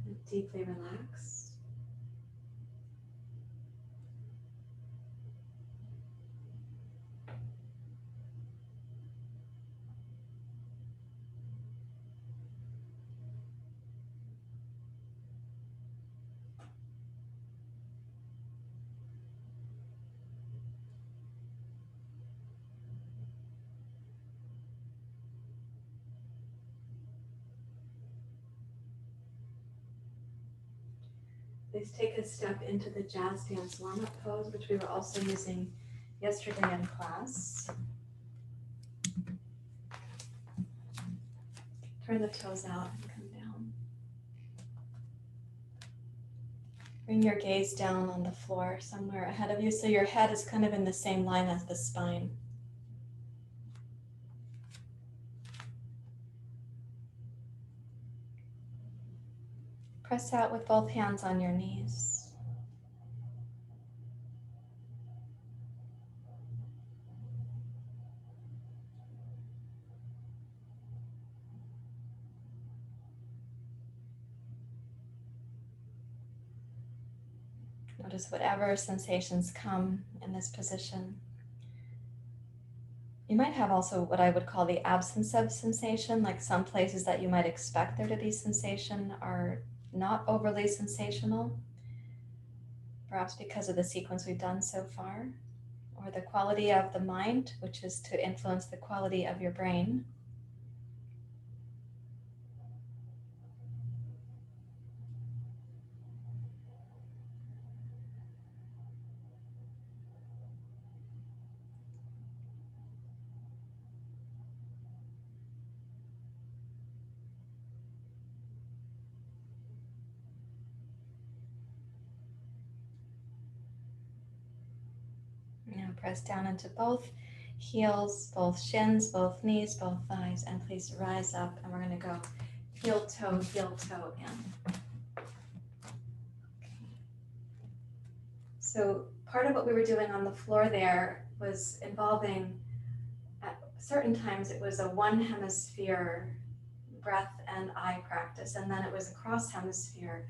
And deeply relax. Please take a step into the jazz dance warm-up pose, which we were also using yesterday in class. Turn the toes out and come down. Bring your gaze down on the floor somewhere ahead of you so your head is kind of in the same line as the spine. Press out with both hands on your knees. Notice whatever sensations come in this position. You might have also what I would call the absence of sensation, like some places that you might expect there to be sensation are not overly sensational, perhaps because of the sequence we've done so far, or the quality of the mind, which is to influence the quality of your brain. Now press down into both heels, both shins, both knees, both thighs, and please rise up, and we're going to go heel toe in. Okay. So part of what we were doing on the floor there was involving, at certain times it was a one hemisphere breath and eye practice, and then it was a cross hemisphere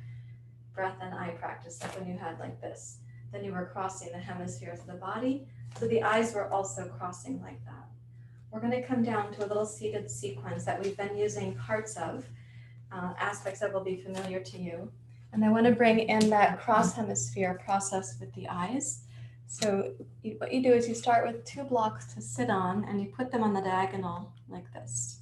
breath and eye practice, like when you had like this. Then you were crossing the hemispheres of the body, so the eyes were also crossing like that. We're going to come down to a little seated sequence that we've been using parts of, aspects that will be familiar to you. And I want to bring in that cross hemisphere process with the eyes. So what you do is you start with 2 blocks to sit on, and you put them on the diagonal like this.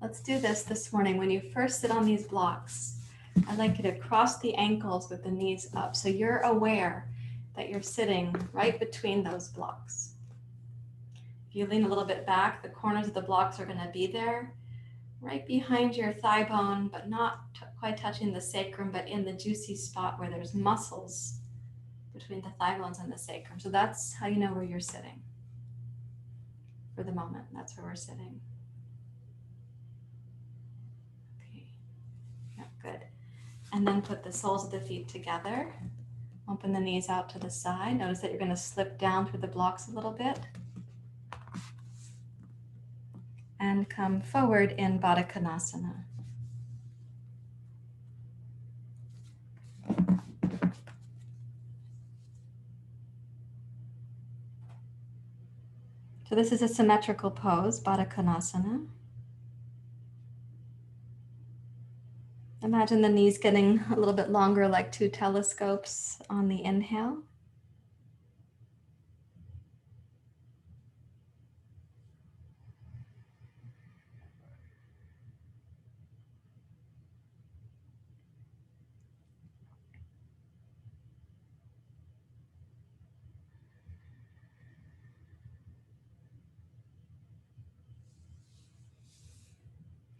Let's do this morning. When you first sit on these blocks, I'd like you to cross the ankles with the knees up, so you're aware that you're sitting right between those blocks. If you lean a little bit back, the corners of the blocks are going to be there, right behind your thigh bone, but not quite touching the sacrum, but in the juicy spot where there's muscles between the thigh bones and the sacrum. So that's how you know where you're sitting. For the moment, that's where we're sitting. Good. And then put the soles of the feet together. Open the knees out to the side. Notice that you're going to slip down through the blocks a little bit. And come forward in Baddha Konasana. So this is a symmetrical pose, Baddha Konasana. Imagine the knees getting a little bit longer, like 2 telescopes on the inhale.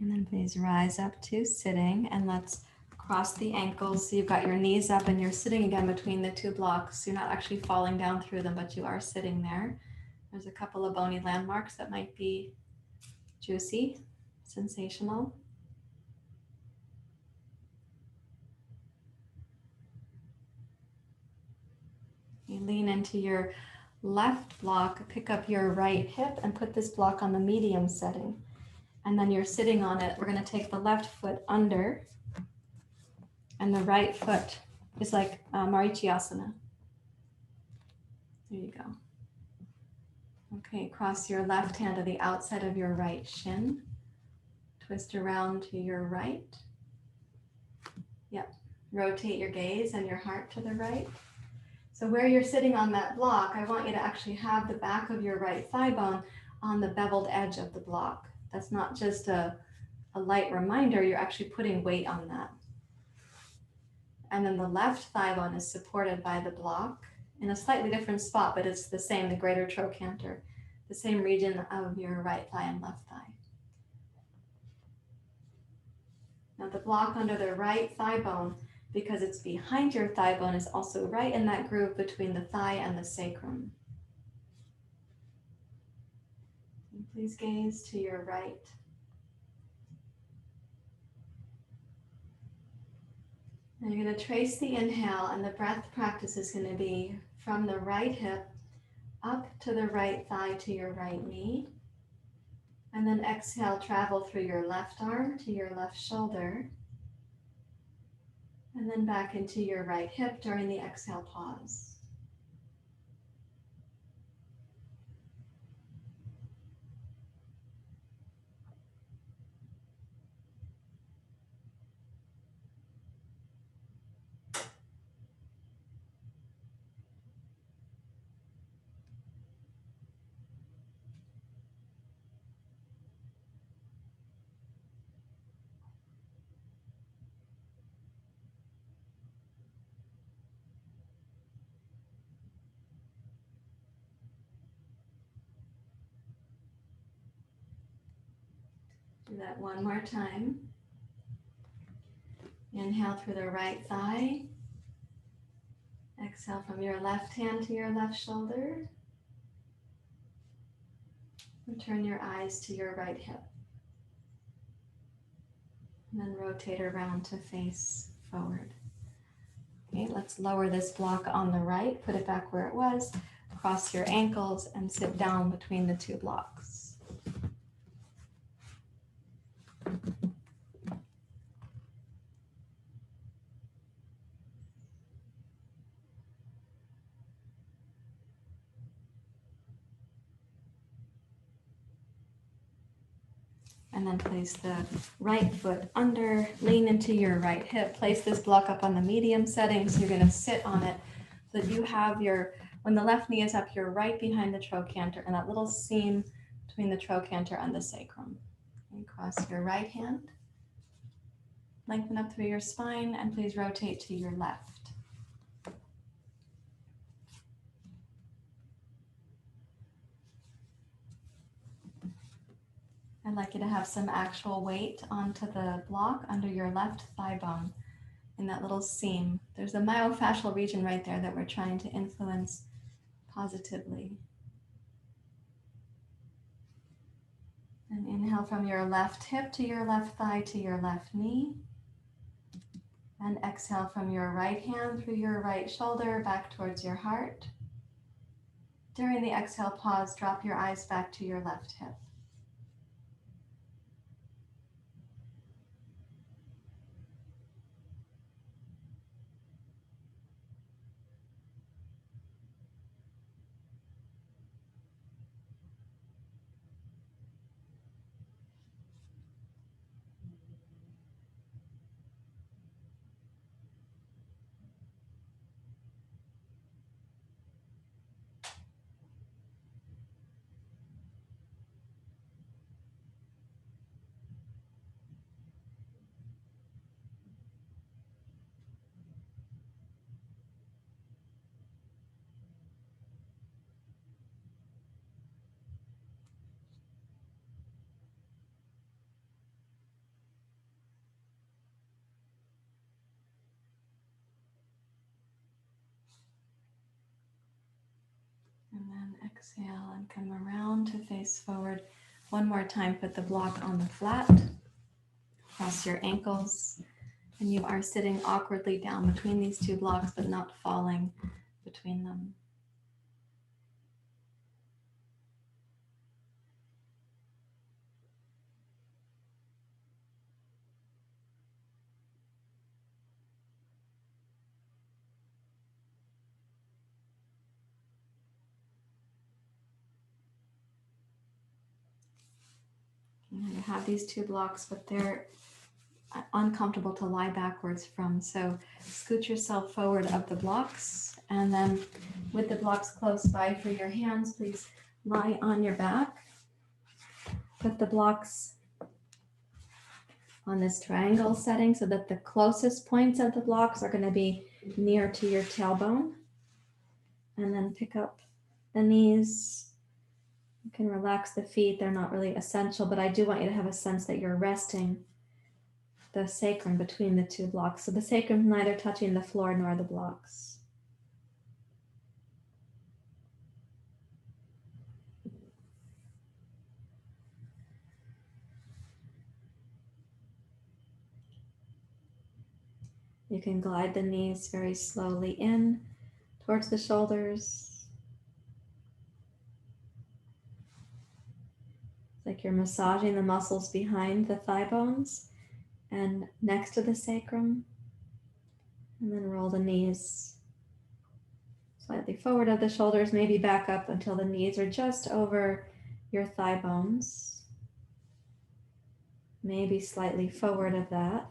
And then please rise up to sitting, and let's cross the ankles. So you've got your knees up and you're sitting again between the 2 blocks. You're not actually falling down through them, but you are sitting there. There's a couple of bony landmarks that might be juicy, sensational. You lean into your left block, pick up your right hip and put this block on the medium setting. And then you're sitting on it. We're going to take the left foot under, and the right foot is like Marichyasana. There you go. Okay, cross your left hand to the outside of your right shin. Twist around to your right. Yep. Rotate your gaze and your heart to the right. So where you're sitting on that block, I want you to actually have the back of your right thigh bone on the beveled edge of the block. That's not just a light reminder, you're actually putting weight on that. And then the left thigh bone is supported by the block in a slightly different spot, but it's the same, the greater trochanter, the same region of your right thigh and left thigh. Now the block under the right thigh bone, because it's behind your thigh bone, is also right in that groove between the thigh and the sacrum. Please gaze to your right. Now you're going to trace the inhale, and the breath practice is going to be from the right hip up to the right thigh to your right knee. And then exhale, travel through your left arm to your left shoulder. And then back into your right hip during the exhale pause. Do that one more time. Inhale through the right thigh. Exhale from your left hand to your left shoulder. Return your eyes to your right hip. And then rotate around to face forward. Okay, let's lower this block on the right, put it back where it was, cross your ankles and sit down between the two blocks. And then place the right foot under, lean into your right hip, place this block up on the medium setting. So you're going to sit on it so that you have your, when the left knee is up, you're right behind the trochanter and that little seam between the trochanter and the sacrum. Okay, cross your right hand, lengthen up through your spine, and please rotate to your left. I'd like you to have some actual weight onto the block under your left thigh bone in that little seam. There's a myofascial region right there that we're trying to influence positively. And inhale from your left hip to your left thigh to your left knee. And exhale from your right hand through your right shoulder back towards your heart. During the exhale pause, drop your eyes back to your left hip. And then exhale and come around to face forward. One more time, put the block on the flat, cross your ankles, and you are sitting awkwardly down between these two blocks, but not falling between them. And you have these two blocks, but they're uncomfortable to lie backwards from. So scoot yourself forward up the blocks, and then with the blocks close by for your hands, please lie on your back. Put the blocks on this triangle setting so that the closest points of the blocks are going to be near to your tailbone. And then pick up the knees. You can relax the feet. They're not really essential, but I do want you to have a sense that you're resting the sacrum between the two blocks. So the sacrum is neither touching the floor nor the blocks. You can glide the knees very slowly in towards the shoulders. It's like you're massaging the muscles behind the thigh bones and next to the sacrum. And then roll the knees slightly forward of the shoulders, maybe back up until the knees are just over your thigh bones. Maybe slightly forward of that.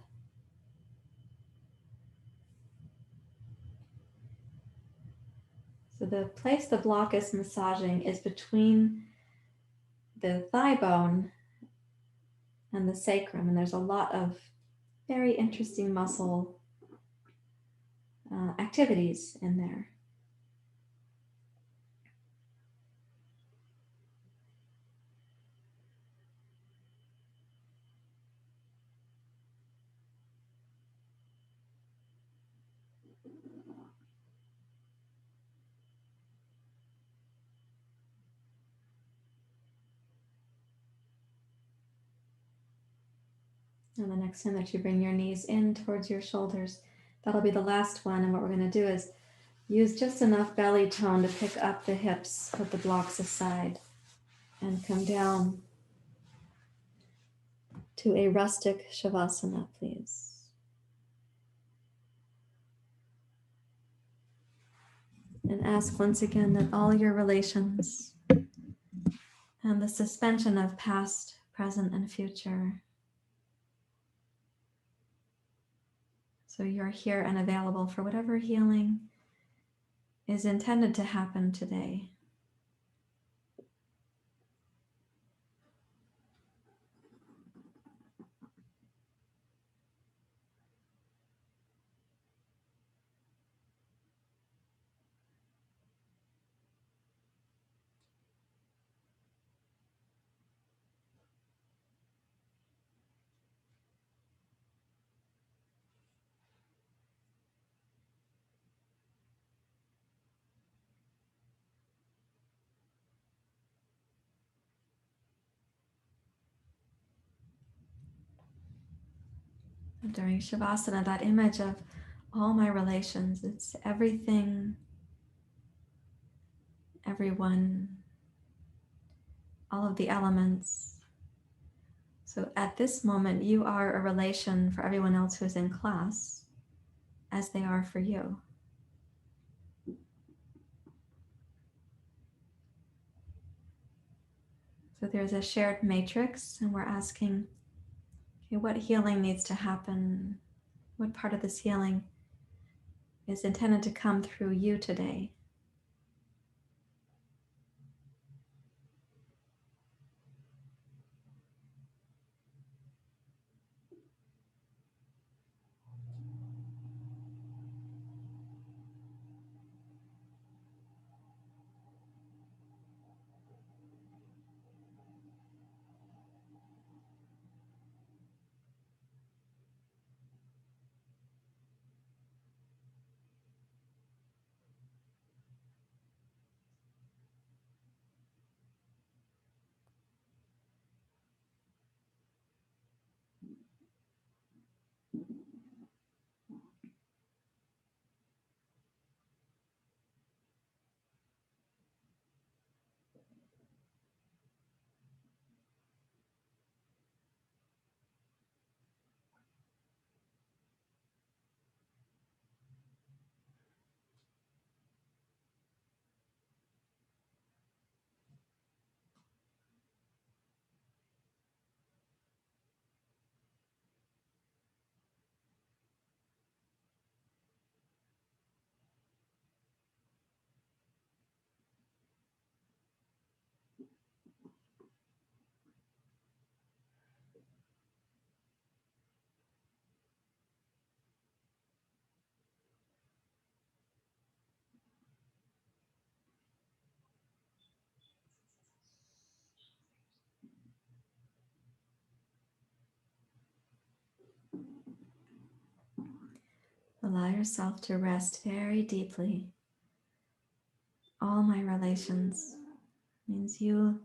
So the place the block is massaging is between the thigh bone and the sacrum, and there's a lot of very interesting muscle activities in there. And the next time that you bring your knees in towards your shoulders, that'll be the last one. And what we're going to do is use just enough belly tone to pick up the hips, put the blocks aside, and come down to a rustic Shavasana, please. And ask once again that all your relations and the suspension of past, present, and future. So you're here and available for whatever healing is intended to happen today. During Shavasana, that image of all my relations, it's everything, everyone, all of the elements. So at this moment, you are a relation for everyone else who's in class, as they are for you. So there's a shared matrix, and we're asking, okay, what healing needs to happen? What part of this healing is intended to come through you today? Allow yourself to rest very deeply. All my relations means you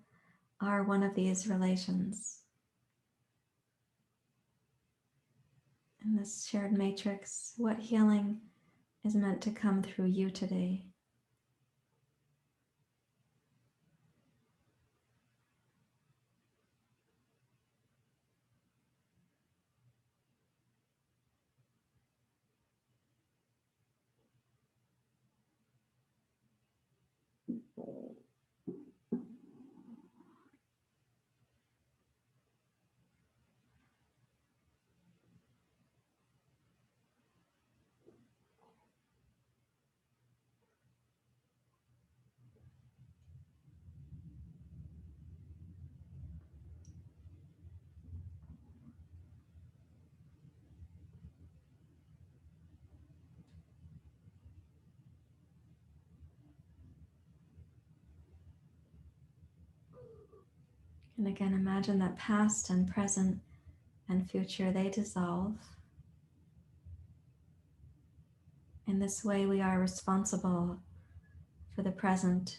are one of these relations. in this shared matrix, what healing is meant to come through you today. And again, imagine that past and present and future, they dissolve. In this way, we are responsible for the present,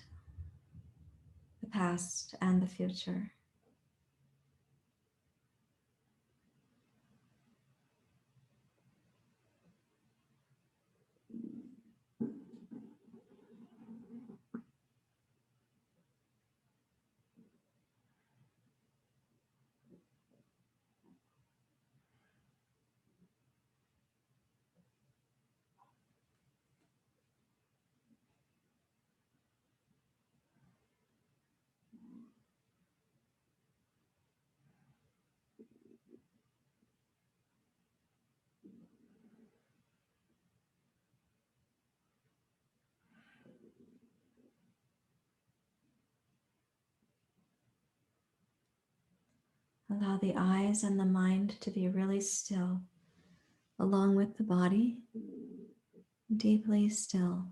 the past, and the future. Allow the eyes and the mind to be really still, along with the body, deeply still.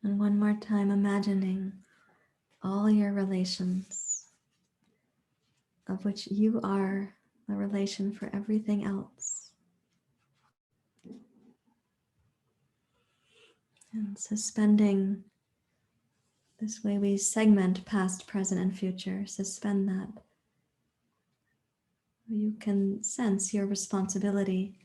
And one more time, imagining all your relations, of which you are a relation for everything else. And suspending, this way we segment past, present, and future. Suspend that. You can sense your responsibility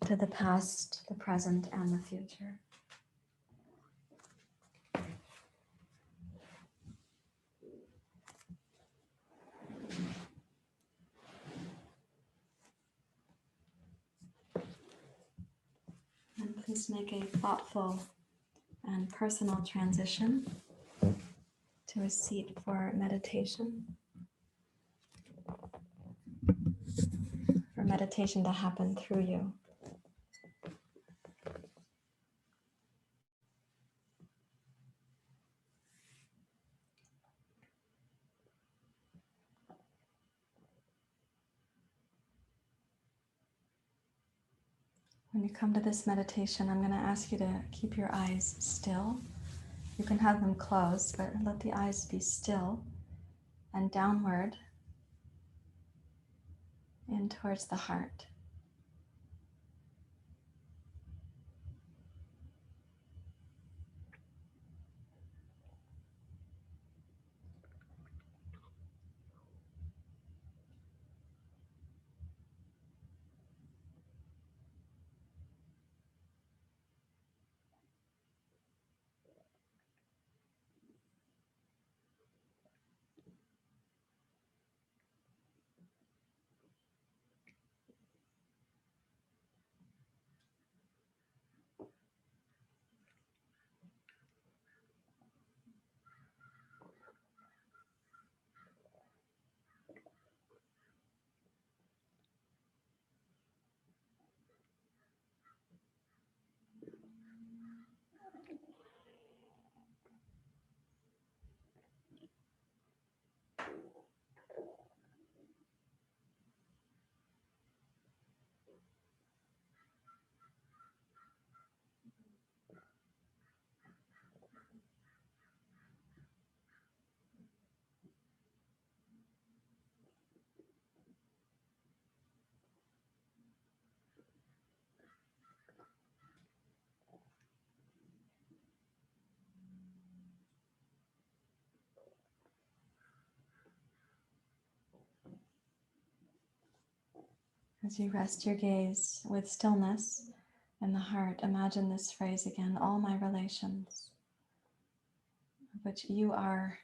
to the past, the present, and the future. And please make a thoughtful and personal transition to a seat for meditation. For meditation to happen through you. When you come to this meditation, I'm going to ask you to keep your eyes still. You can have them closed, but let the eyes be still and downward. in towards the heart. As you rest your gaze with stillness in the heart, imagine this phrase again: all my relations, of which you are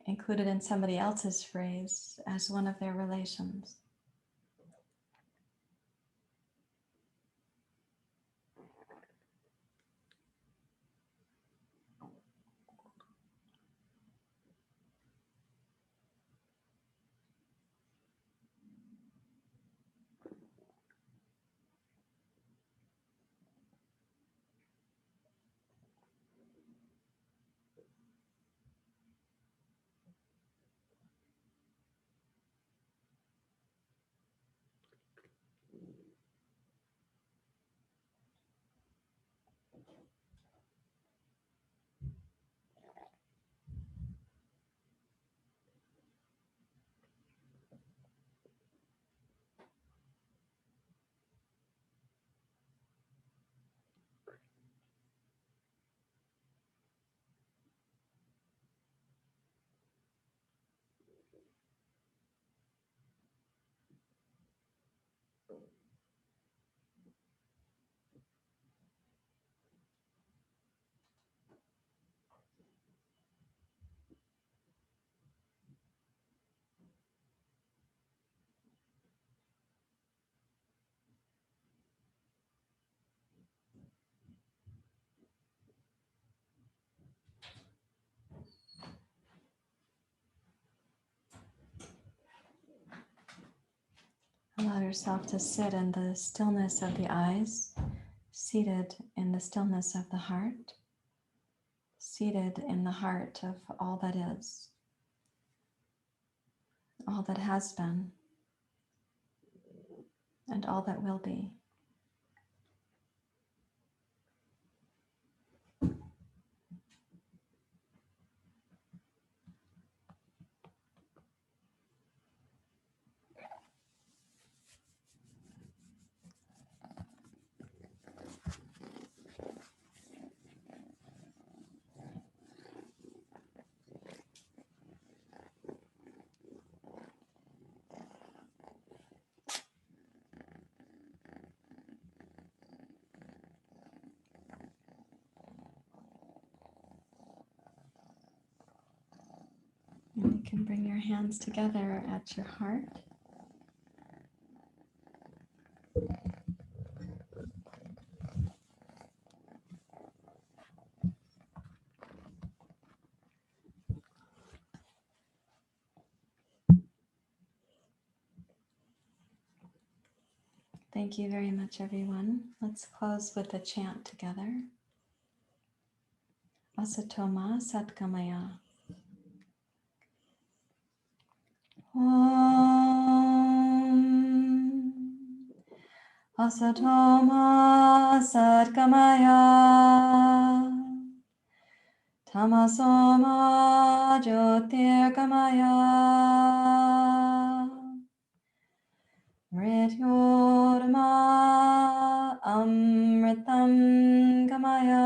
included in somebody else's phrase as one of their relations. Allow yourself to sit in the stillness of the eyes, seated in the stillness of the heart, seated in the heart of all that is, all that has been, and all that will be. And you can bring your hands together at your heart. Thank you very much, everyone. Let's close with a chant together. Asatoma Satgamaya. Om Asatoma Satgamaya. Tamasoma Jyotirgamaya. Mrityorma amritam gamaya.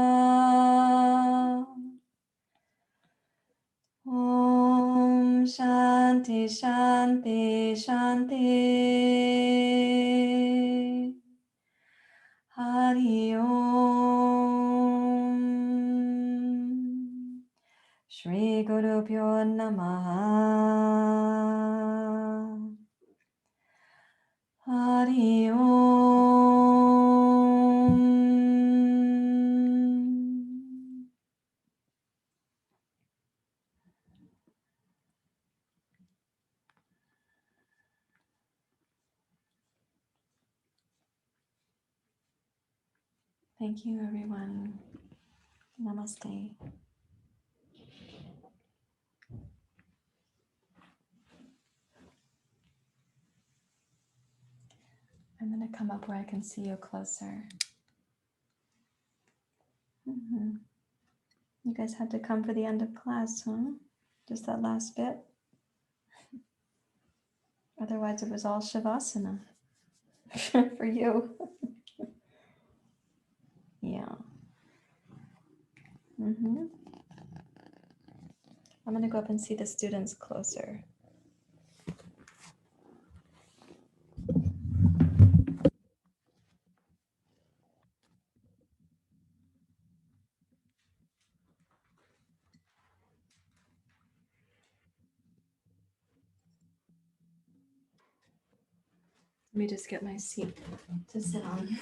Om Shanti Shanti Shanti. Hari Om. Shri Guru Pyo Namaha. Hari Om. Thank you, everyone. Namaste. I'm going to come up where I can see you closer. You guys had to come for the end of class, huh? Just that last bit? Otherwise, it was all Shavasana for you. Yeah. I'm going to go up and see the students closer. Let me just get my seat to sit on.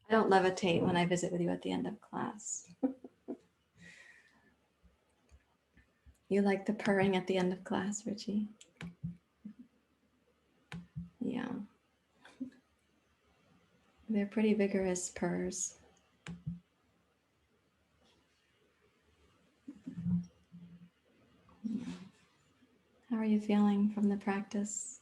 I don't levitate when I visit with you at the end of class. You like the purring at the end of class, Richie? Yeah. They're pretty vigorous purrs. How are you feeling from the practice?